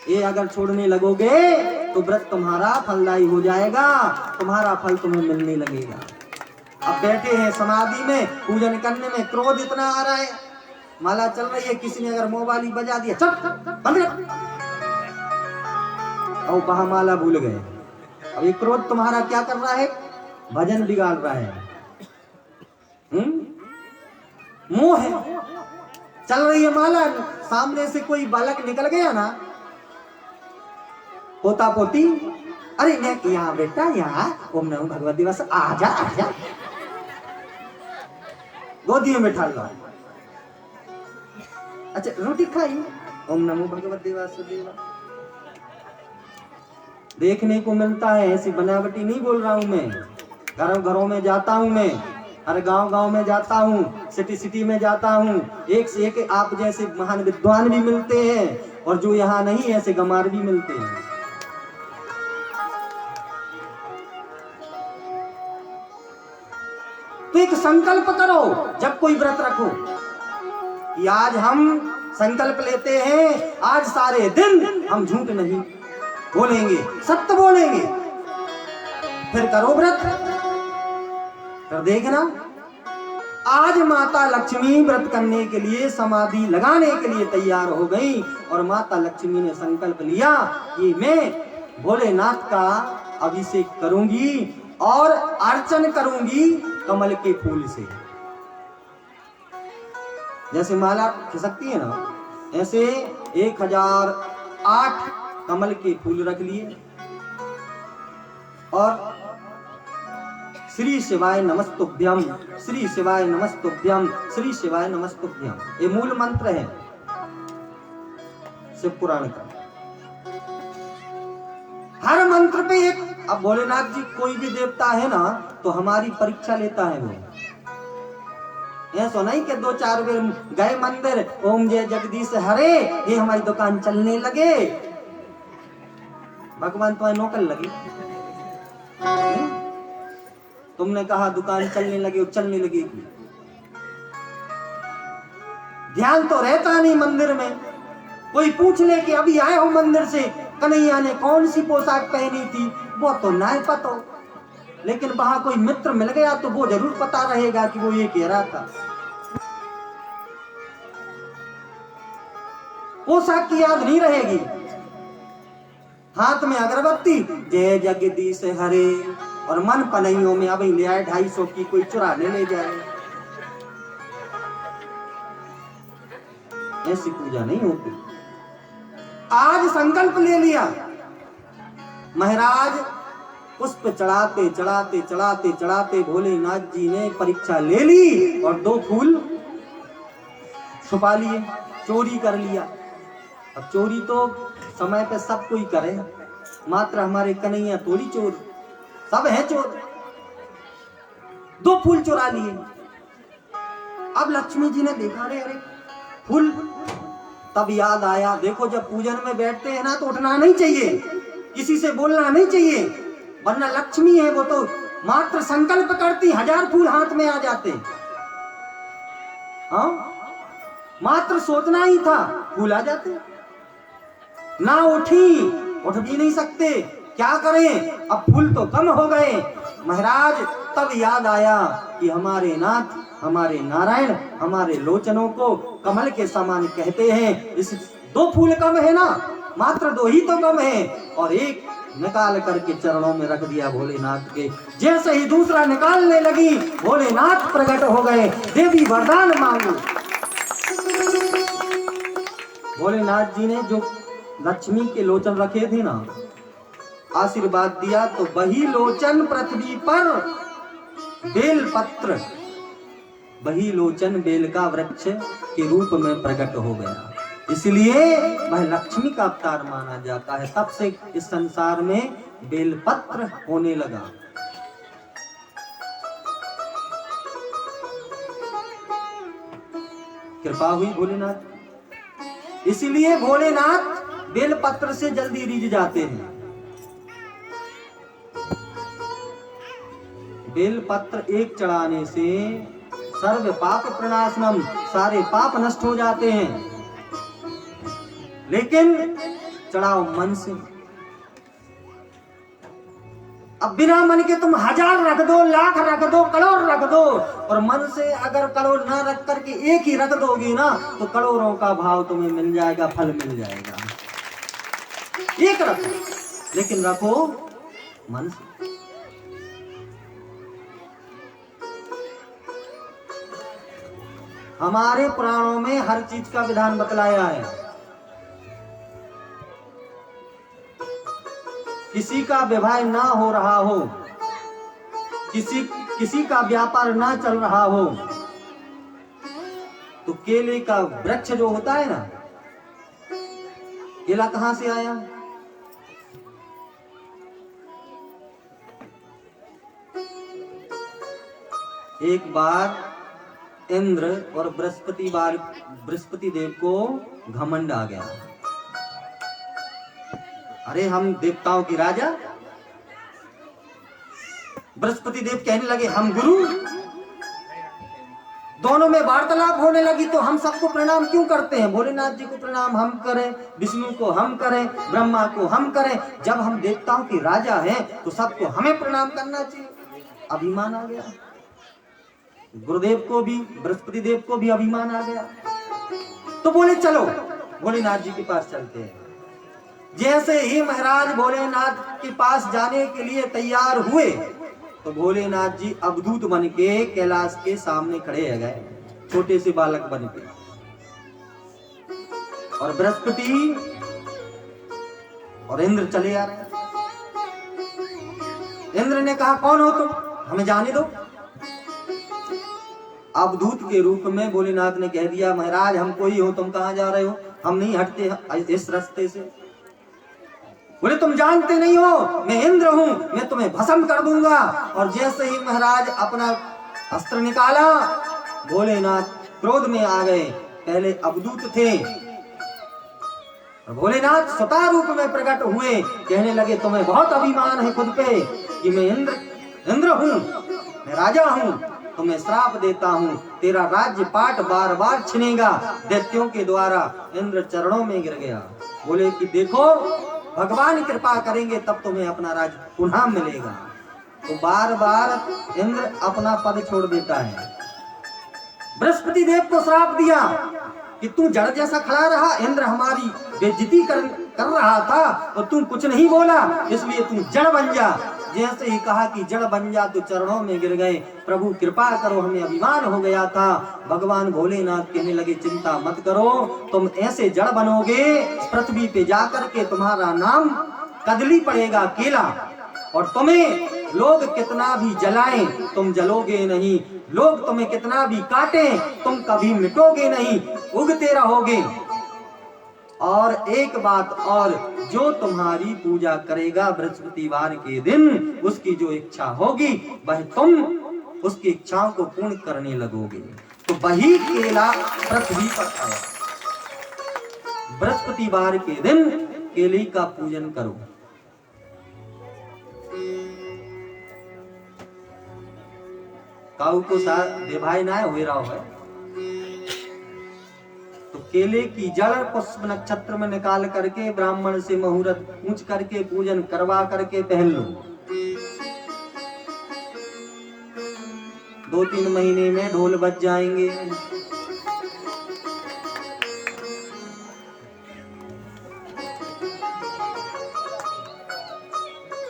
ये अगर छोड़ने लगोगे तो व्रत तुम्हारा फलदायी हो जाएगा, तुम्हारा फल तुम्हें मिलने लगेगा। अब बैठे हैं समाधि में, पूजन करने में क्रोध इतना आ रहा है, माला चल रही है, किसी ने अगर मोबाइल ही बजा दिया, चल बंद कर, और वहां माला भूल गए। अब ये क्रोध तुम्हारा क्या कर रहा है? भजन बिगाड़ रहा है। मोह है, चल रही है माला, सामने से कोई बालक निकल गया ना, पोता पोती, अरे नहीं यहाँ बेटा, यहाँ ओम नमो भगवत दिवस, आजा आजा, गोदी में बैठा लो। अच्छा रोटी खाई, ओम नमो भगवत वासुदेवा। देखने को मिलता है, ऐसी बनावटी नहीं बोल रहा हूं मैं, घरों घरों में जाता हूं मैं, हर गांव गांव में जाता हूं, सिटी सिटी में जाता हूं, एक से एक आप जैसे महान विद्वान भी मिलते हैं, और जो यहाँ नहीं ऐसे गमार भी मिलते हैं। तो एक संकल्प करो जब कोई व्रत रखो कि आज हम संकल्प लेते हैं, आज सारे दिन हम झूठ नहीं बोलेंगे, सत्य बोलेंगे, फिर करो व्रत। फिर देखना आज माता लक्ष्मी व्रत करने के लिए, समाधि लगाने के लिए तैयार हो गई, और माता लक्ष्मी ने संकल्प लिया कि मैं भोलेनाथ का अभिषेक करूंगी और अर्चन करूंगी कमल के फूल से। जैसे माला खिसकती है ना, ऐसे 1008 कमल के फूल रख लिए और श्री शिवाय नमस्तुभ्यम, श्री शिवाय नमस्तुभ्यम, श्री शिवाय नमस्तुभ्यम, ये मूल मंत्र है शिव पुराण का। हर मंत्र पे एक, अब भोलेनाथ जी कोई भी देवता है ना तो हमारी परीक्षा लेता है वो। ऐसा नहीं कि 2-4 बार गए मंदिर, ओम जय जगदीश हरे, ये हमारी दुकान चलने लगे, भगवान तुम्हारी नौकर लगी। तुमने कहा दुकान चलने लगी, चलने लगेगी। ध्यान तो रहता नहीं मंदिर में। कोई पूछ ले कि अभी आए हो मंदिर से, कन्हैया ने कौन सी पोशाक पहनी थी, वो तो ना पता हो, लेकिन वहां कोई मित्र मिल गया तो वो जरूर पता रहेगा कि वो ये कह रहा था। पोशाक की याद नहीं रहेगी। हाथ में अगरबत्ती, जय जगदीश हरे, और मन पनइयों में अभी ले आए 250 की, कोई चुराने ले जाए। ऐसी पूजा नहीं होती। आज संकल्प ले लिया, महाराज पुष्प चढ़ाते चढ़ाते चढ़ाते चढ़ाते भोलेनाथ जी ने परीक्षा ले ली और 2 फूल छुपा लिए, चोरी कर लिया। अब चोरी तो समय पे सब कोई करे, मात्र हमारे कन्हैया थोड़ी चोर, सब है चोर। 2 फूल चुरा लिए। अब लक्ष्मी जी ने देखा, रे अरे फूल, तब याद आया, देखो जब पूजन में बैठते हैं ना तो उठना नहीं चाहिए, किसी से बोलना नहीं चाहिए, वरना लक्ष्मी है वो तो मात्र संकल्प करती 1000 फूल हाथ में आ जाते। हाँ, मात्र सोचना ही था, फूल आ जाते। ना उठी, उठ भी नहीं सकते, क्या करें, अब फूल तो कम हो गए। महाराज तब याद आया कि हमारे नाथ, हमारे नारायण, हमारे लोचनों को कमल के समान कहते हैं। इस 2 फूल कम है ना, मात्र 2 ही तो कम है, और एक निकाल करके चरणों में रख दिया भोलेनाथ के। जैसे ही दूसरा निकालने लगी, भोलेनाथ प्रकट हो गए, देवी वरदान मांगो। भोलेनाथ जी ने जो लक्ष्मी के लोचन रखे थे ना, आशीर्वाद दिया तो वही लोचन पृथ्वी पर बेल पत्र, वही लोचन बेल का वृक्ष के रूप में प्रकट हो गया। इसलिए वह लक्ष्मी का अवतार माना जाता है। तब से इस संसार में बेलपत्र होने लगा। कृपा हुई भोलेनाथ, इसलिए भोलेनाथ बेलपत्र से जल्दी रिझ जाते हैं। बेलपत्र एक चढ़ाने से सर्व पाप प्रणाशनम, सारे पाप नष्ट हो जाते हैं। लेकिन चढ़ाओ मन से। अब बिना मन के तुम 1000 रख दो, लाख रख दो, करोड़ रख दो, और मन से अगर करोड़ ना रख करके एक ही रख दोगी ना तो करोड़ों का भाव तुम्हें मिल जाएगा, फल मिल जाएगा। एक रखो, लेकिन रखो मन से। हमारे पुराणों में हर चीज का विधान बतलाया है। किसी का विवाह ना हो रहा हो, किसी का व्यापार ना चल रहा हो, तो केले का वृक्ष जो होता है ना, केला कहां से आया? एक बार इंद्र और बृहस्पति देव को घमंड आ गया। अरे हम देवताओं की राजा। बृहस्पति देव कहने लगे हम गुरु। दोनों में वार्तालाप होने लगी, तो हम सबको प्रणाम क्यों करते हैं? भोलेनाथ जी को प्रणाम हम करें, विष्णु को हम करें, ब्रह्मा को हम करें। जब हम देवताओं के राजा हैं तो सबको हमें प्रणाम करना चाहिए। अभिमान आ गया गुरुदेव को भी, बृहस्पति देव को भी अभिमान आ गया। तो बोले चलो भोलेनाथ जी के पास चलते हैं। जैसे ही महाराज भोलेनाथ के पास जाने के लिए तैयार हुए तो भोलेनाथ जी अवधूत बन के कैलाश के सामने खड़े हो गए, छोटे से बालक बन के। और बृहस्पति और इंद्र चले आ रहे। इंद्र ने कहा कौन हो तुम, हमें जाने दो। अवधूत के रूप में भोलेनाथ ने कह दिया महाराज हम कोई हो, तुम कहां जा रहे हो, हम नहीं हटते इस रास्ते से। बोले तुम जानते नहीं हो मैं इंद्र हूं, मैं तुम्हें भस्म कर दूंगा। और जैसे ही महाराज अपना अस्त्र निकाला भोलेनाथ क्रोध में आ गए। पहले अवधूत थे, भोलेनाथ स्वतः रूप में प्रकट हुए, कहने लगे तुम्हें बहुत अभिमान है खुद पे कि मैं इंद्र हूं, मैं राजा हूं, तुम्हें श्राप देता हूं, तेरा राज्य पाट बार बार छिनेगा दैत्यों के द्वारा। इंद्र चरणों में गिर गया, बोले कि देखो भगवान कृपा करेंगे तब तुम्हें अपना राज्य पुनः मिलेगा। तो बार बार इंद्र अपना पद छोड़ देता है। बृहस्पति देव को श्राप दिया कि तू जड़ जैसा खड़ा रहा, इंद्र हमारी बेइज्जती कर रहा था और तू कुछ नहीं बोला, इसलिए तू जड़ बन जा। जैसे ही कहा कि जड़ बन जा तो चरणों में गिर गए, प्रभु कृपा करो हमें अभिमान हो गया था। भगवान भोलेनाथ कहने लगे चिंता मत करो, तुम ऐसे जड़ बनोगे पृथ्वी पे जाकर के तुम्हारा नाम कदली पड़ेगा केला, और तुम्हें लोग कितना भी जलाएं तुम जलोगे नहीं, लोग तुम्हें कितना भी काटें तुम कभी मिटोगे नहीं, उगते रहोगे। और एक बात और, जो तुम्हारी पूजा करेगा बृहस्पतिवार के दिन उसकी जो इच्छा होगी वह तुम उसकी इच्छाओं को पूर्ण करने लगोगे। तो वही केला पृथ्वी पर आया। बृहस्पतिवार के दिन केले का पूजन करो। काऊ को देभाई ना हो रहा है तो केले की जड़ पुष्प नक्षत्र में निकाल करके ब्राह्मण से मुहूर्त पूछ करके पूजन करवा करके पहन लो। 2-3 महीने में ढोल बज जाएंगे।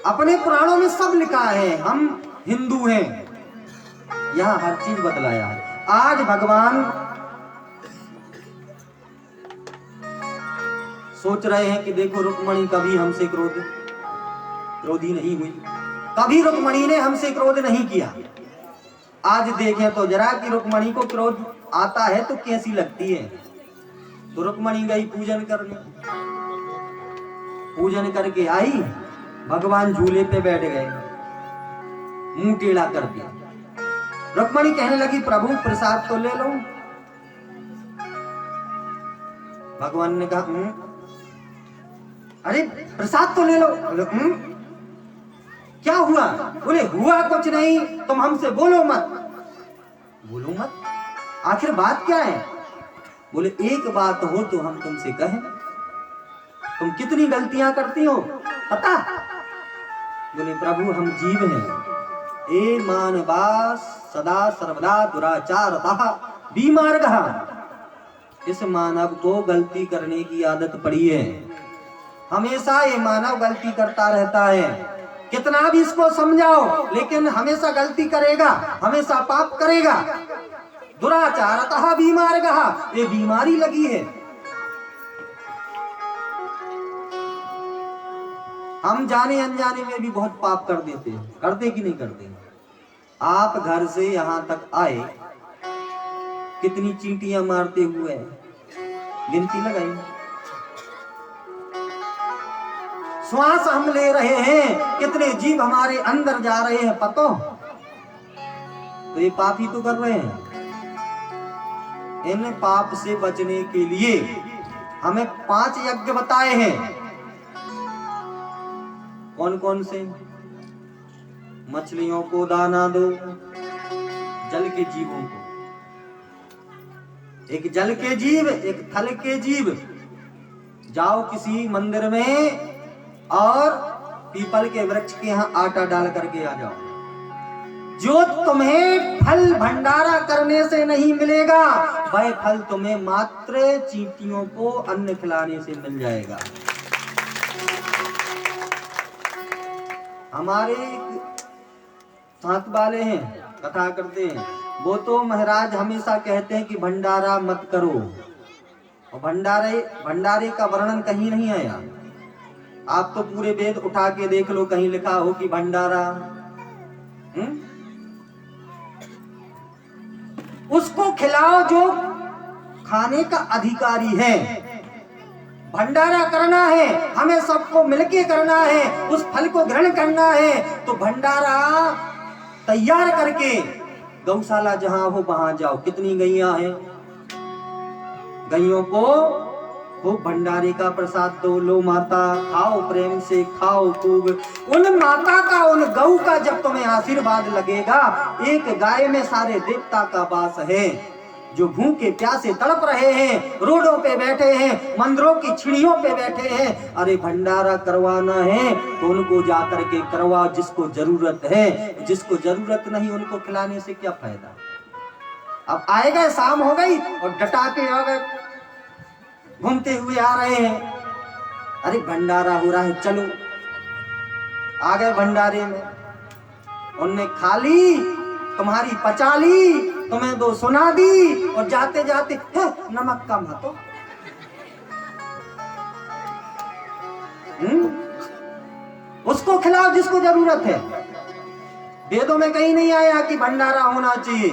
अपने पुराणों में सब लिखा है, हम हिंदू हैं, यहाँ हर चीज बतलाया है। आज भगवान सोच रहे हैं कि देखो रुक्मणी कभी हमसे क्रोधी नहीं हुई, कभी रुक्मणी ने हमसे क्रोध नहीं किया। आज देखें तो जरा कि रुक्मणी को क्रोध आता है तो कैसी लगती है। तो रुक्मणी गई पूजन करने, पूजन करके आई, भगवान झूले पे बैठ गए, मुंह टेढ़ा कर दिया। रुक्मणी कहने लगी प्रभु प्रसाद तो ले लो। भगवान ने कहा अरे प्रसाद तो ले लो। क्या हुआ? बोले हुआ कुछ नहीं, तुम हमसे बोलो मत। बोलो मत? आखिर बात क्या है? बोले एक बात हो तो हम तुमसे कहें, तुम कितनी गलतियां करती हो पता? बोले प्रभु हम जीव हैं, ए मानवास सदा सर्वदा दुराचारतः विमार्गः। इस मानव को गलती करने की आदत पड़ी है, हमेशा ये मानव गलती करता रहता है। कितना भी इसको समझाओ लेकिन हमेशा गलती करेगा, हमेशा पाप करेगा। दुराचारतः विमार्गः, ये बीमारी लगी है। हम जाने अनजाने में भी बहुत पाप कर देते हैं, करते कि नहीं करते? आप घर से यहां तक आए, कितनी चींटियां मारते हुए गिनती लगाई। श्वास हम ले रहे हैं, कितने जीव हमारे अंदर जा रहे हैं पतो? तो ये पाप ही तो कर रहे हैं। इन पाप से बचने के लिए हमें 5 यज्ञ बताए हैं। कौन कौन से? मछलियों को दाना दो, जल के जीवों को, एक जल के जीव एक थल के जीव। जाओ किसी मंदिर में और पीपल के वृक्ष के यहाँ आटा डाल करके आ जाओ। जो तुम्हें फल भंडारा करने से नहीं मिलेगा वह फल तुम्हें मात्र चींटियों को अन्न खिलाने से मिल जाएगा। हमारे साथ वाले हैं, कथा करते हैं, वो तो महाराज हमेशा कहते हैं कि भंडारा मत करो, और भंडारे का वर्णन कहीं नहीं आया। आप तो पूरे वेद उठा के देख लो, कहीं लिखा हो कि भंडारा। उसको खिलाओ जो खाने का अधिकारी है। भंडारा करना है, हमें सबको मिलके करना है, उस फल को ग्रहण करना है, तो भंडारा तैयार करके गौशाला जहां हो वहां जाओ। कितनी गैया हैं, गैयों को खूब भंडारे का प्रसाद दो, लो माता खाओ, प्रेम से खाओ खूब। उन माता का, उन गौ का जब तुम्हें आशीर्वाद लगेगा, एक गाय में सारे देवता का वास है। जो भूखे प्यासे तड़प रहे हैं, रोडों पे बैठे हैं, मंदिरों की छिड़ियों पे बैठे हैं, अरे भंडारा करवाना है तो उनको जाकर के करवाओ, जिसको जरूरत है। जिसको जरूरत नहीं उनको खिलाने से क्या फायदा। अब आए गए, शाम हो गई और डटा के आ गए, घूमते हुए आ रहे हैं, अरे भंडारा हो रहा है चलो। आ गए भंडारे में, उनने खा ली, तुम्हारी पचा ली, तुम्हें दो सुना दी, और जाते जाते नमक कम है तो उसको खिलाओ जिसको जरूरत है। वेदों में कहीं नहीं आया कि भंडारा होना चाहिए।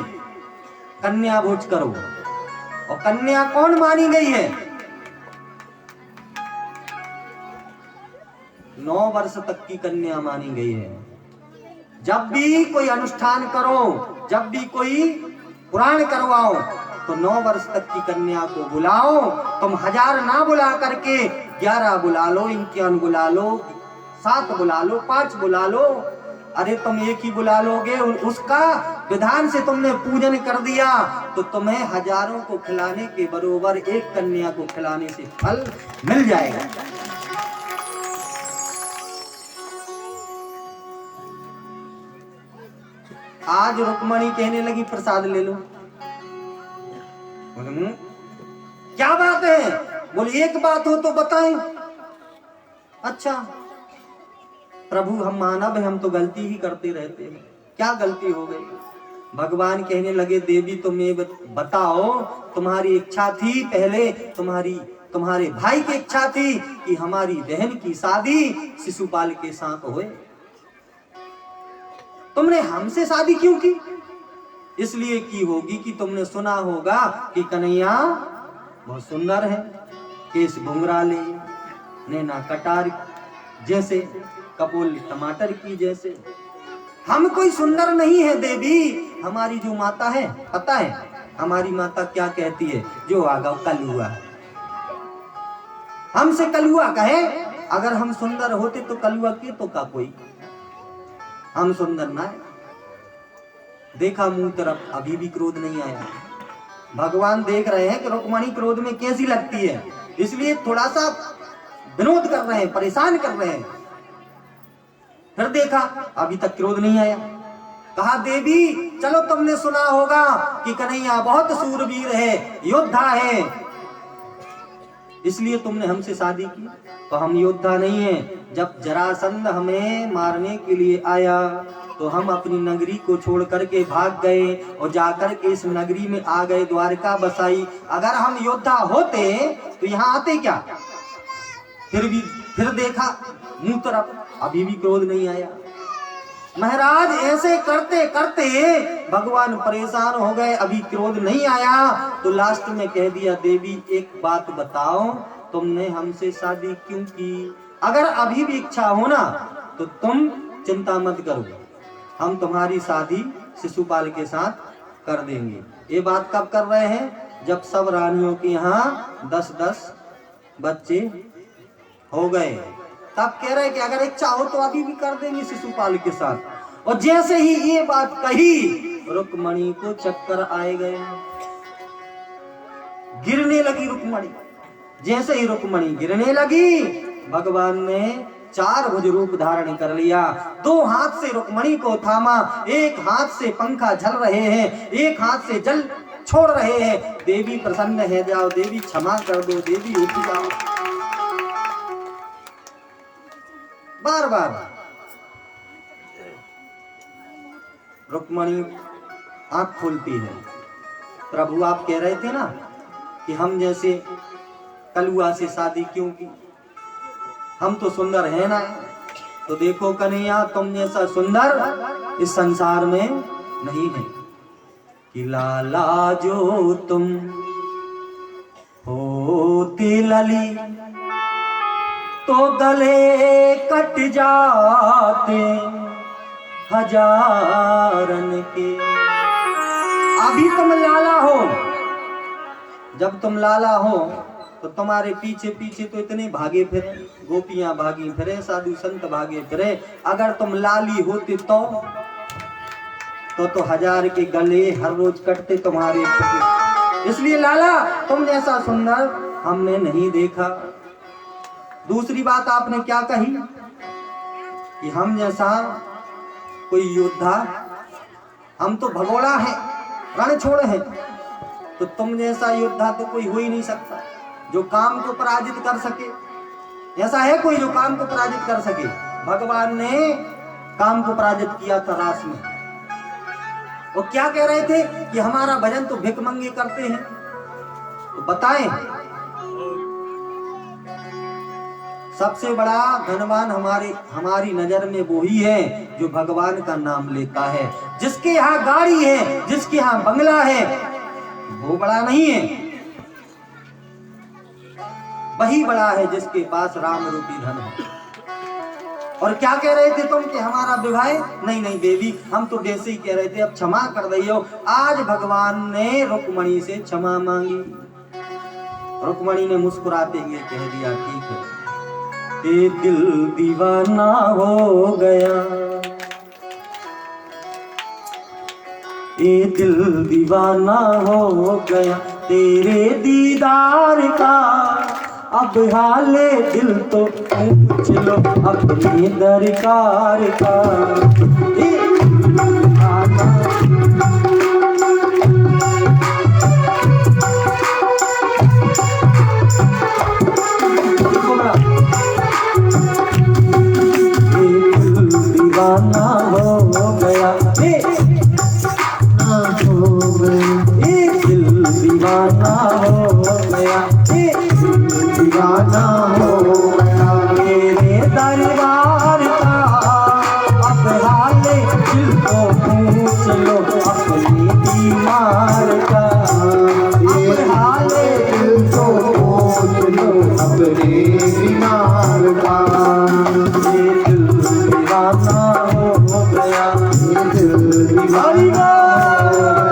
कन्या भोज करो, और कन्या कौन मानी गई है? 9 वर्ष तक की कन्या मानी गई है। जब भी कोई अनुष्ठान करो, जब भी कोई पुराण करवाओ, तो 9 वर्ष तक की कन्या को बुलाओ। तुम 1000 ना बुला करके 11 बुला लो, 51 बुला लो, 7 बुला लो, 5 बुला लो। अरे तुम एक ही बुला लोगे, उसका विधान से तुमने पूजन कर दिया, तो तुम्हें हजारों को खिलाने के बरोबर एक कन्या को खिलाने से फल मिल जाएगा। आज रुक्मणी कहने लगी प्रसाद ले लो। क्या बात है? बोले एक बात हो तो बताएं। अच्छा प्रभु, हम मानव हैं, हम तो गलती ही करते रहते हैं, क्या गलती हो गई? भगवान कहने लगे, देवी तुम्हें बताओ, तुम्हारी इच्छा थी पहले, तुम्हारे भाई की इच्छा थी कि हमारी बहन की शादी शिशुपाल के साथ होए। तुमने हमसे शादी क्यों की? इसलिए की होगी कि तुमने सुना होगा कि कन्हैया बहुत सुंदर है, केस घुंघराले, नैना कटार जैसे, कपोल टमाटर की जैसे। हम कोई सुंदर नहीं है देवी, हमारी जो माता है, पता है हमारी माता क्या कहती है? जो आगा कलुआ, हमसे कलुआ कहे। अगर हम सुंदर होते तो कलुआ के तो का कोई, हम सुंदर ना है। देखा मुंह तरफ, अभी भी क्रोध नहीं आया। भगवान देख रहे हैं कि रुक्मणी क्रोध में कैसी लगती है, इसलिए थोड़ा सा विनोद कर रहे हैं, परेशान कर रहे हैं। फिर देखा अभी तक क्रोध नहीं आया। कहा देवी चलो, तुमने सुना होगा कि कन्हैया बहुत सूरवीर है, योद्धा है, इसलिए तुमने हमसे शादी की। तो हम योद्धा नहीं हैं। जब जरासंध हमें मारने के लिए आया तो हम अपनी नगरी को छोड़ करके भाग गए और जाकर के इस नगरी में आ गए, द्वारका बसाई। अगर हम योद्धा होते तो यहाँ आते क्या? फिर देखा मुंह तरफ, अभी भी क्रोध नहीं आया। महाराज ऐसे करते करते भगवान परेशान हो गए, अभी क्रोध नहीं आया तो लास्ट में कह दिया, देवी एक बात बताओ, तुमने हमसे शादी क्यों की? अगर अभी भी इच्छा हो ना तो तुम चिंता मत करो, हम तुम्हारी शादी शिशुपाल के साथ कर देंगे। ये बात कब कर रहे हैं? जब सब रानियों के यहाँ 10-10 बच्चे हो गए, तब कह रहे कि अगर इच्छा हो तो अभी भी कर देंगे शिशुपाल के साथ। और जैसे ही ये बात कही, रुक्मणी को चक्कर आए गए, गिरने लगी रुक्मणी। जैसे ही रुक्मणी गिरने लगी, भगवान ने 4 भुज रूप धारण कर लिया। 2 हाथ से रुक्मणी को थामा, एक हाथ से पंखा झल रहे हैं, एक हाथ से जल छोड़ रहे हैं। देवी प्रसन्न है जाओ, देवी क्षमा कर दो, देवी उठ जाओ। बार बार रुक्मणी आंख खोलती है। प्रभु आप कह रहे थे ना कि हम जैसे कलुआ से शादी क्यों की, हम तो सुंदर है ना। तो देखो कन्हैया, तुम जैसा सुंदर इस संसार में नहीं है। कि लाला जो तुम होती लली तो गले कट जाते हजारन के। अभी तुम लाला हो, जब तुम लाला हो तो तुम्हारे पीछे पीछे तो इतने भागे फिरे, गोपियां भागी फिरे, साधु संत भागे फिरे। अगर तुम लाली होती तो हजार के गले हर रोज कटते तुम्हारे। इसलिए लाला तुम जैसा सुंदर हमने नहीं देखा। दूसरी बात आपने क्या कही कि हम जैसा कोई योद्धा, हम तो भगोड़ा है, रणछोड़ है, तो तुम जैसा योद्धा तो कोई हो ही नहीं सकता जो काम को पराजित कर सके। ऐसा है कोई जो काम को पराजित कर सके? भगवान ने काम को पराजित किया था रास में। वो क्या कह रहे थे कि हमारा भजन तो भिखमंगे करते हैं। तो बताएं, सबसे बड़ा धनवान हमारी नजर में वो ही है जो भगवान का नाम लेता है। जिसके यहाँ गाड़ी है, जिसके यहाँ बंगला है, वो बड़ा नहीं है। वही बड़ा है जिसके पास राम रूपी धन है। और क्या कह रहे थे तुम कि हमारा विवाह? नहीं देवी, हम तो वैसे ही कह रहे थे, अब क्षमा कर दियो। आज भगवान ने रुक्मणी से क्षमा मांगी। रुक्मणी ने मुस्कुराते हुए कह दिया, ठीक है, ये दिल दीवाना हो गया, ये दिल दीवाना हो गया तेरे दीदार का। अब हाले दिल तो पूछ लो अपने दरकार का। दीवाना हो गया, दिल दीवाना हो गया, दीवाना हो गया मेरे दरबार का। अब हाले दिल को पूछ लो अपनी बीमार का। अब हाले दिल को पूछ लो अपने बीमार का। ये दिल दीवाना हो गया, ये दिल दीवाना हो गया।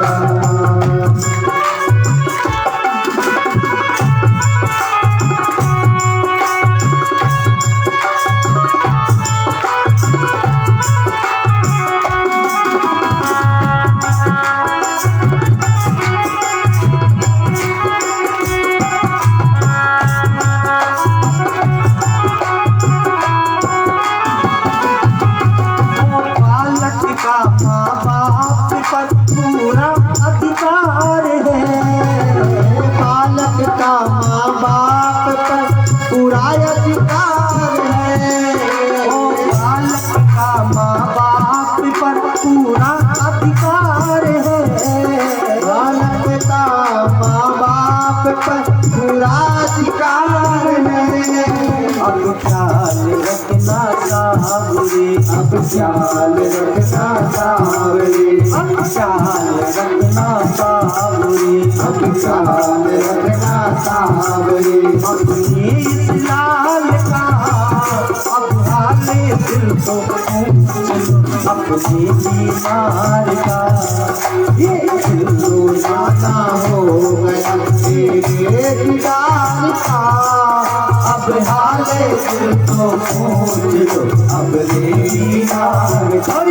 अब ख्याल रखना सावरी, अब ख्याल रखना सावरी, अब ख्याल रखना सावरी। अपने इस लाल का अब हाले दिल को अपने बीमार का। ये दिल रोजाना हो गया तेरे दीदार का। अब हाले दिल को पूछ लो अपने बीमार का।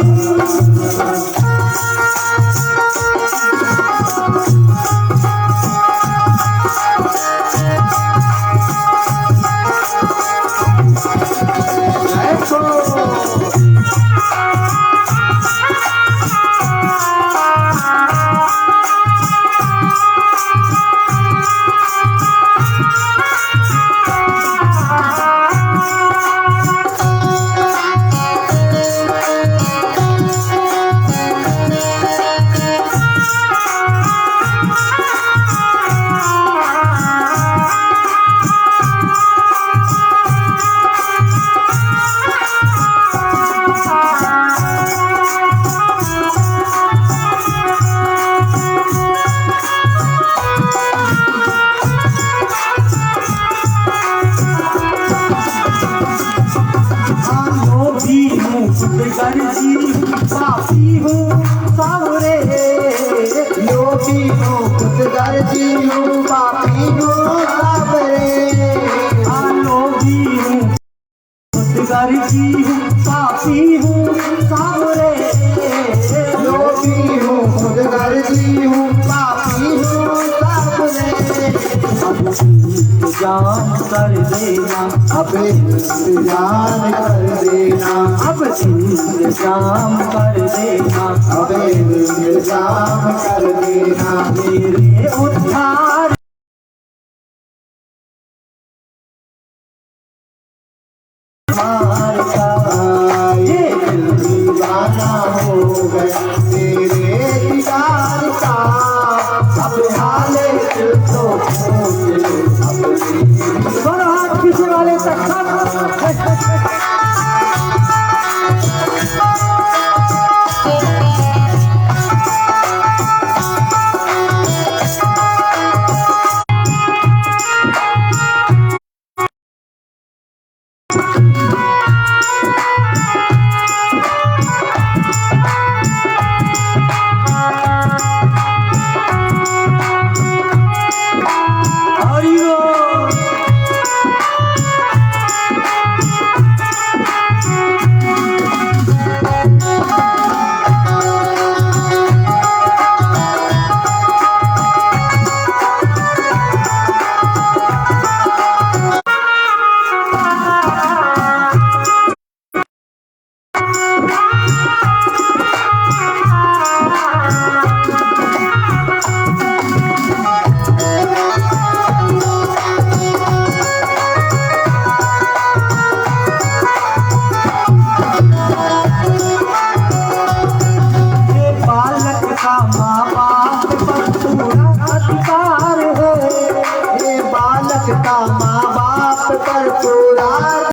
गर्जी हूँ पापी हूँ साबरे लोभी हूँ गर्जी हूँ पापी हूँ सावरे लोभी हूँ खुद गर्जी हूँ पापी हूँ साबरे इंतजाम कर देना अब इंतजाम कर देना अब इंतजाम कर देना अब इंतजाम कर देना मेरे उद्धार का ये दिल दीवाना हो गया तेरे दीदार का अब हाले दिल तो दोनों हाथ पीछे वाले तक बालक का माँ बाप पर पूरा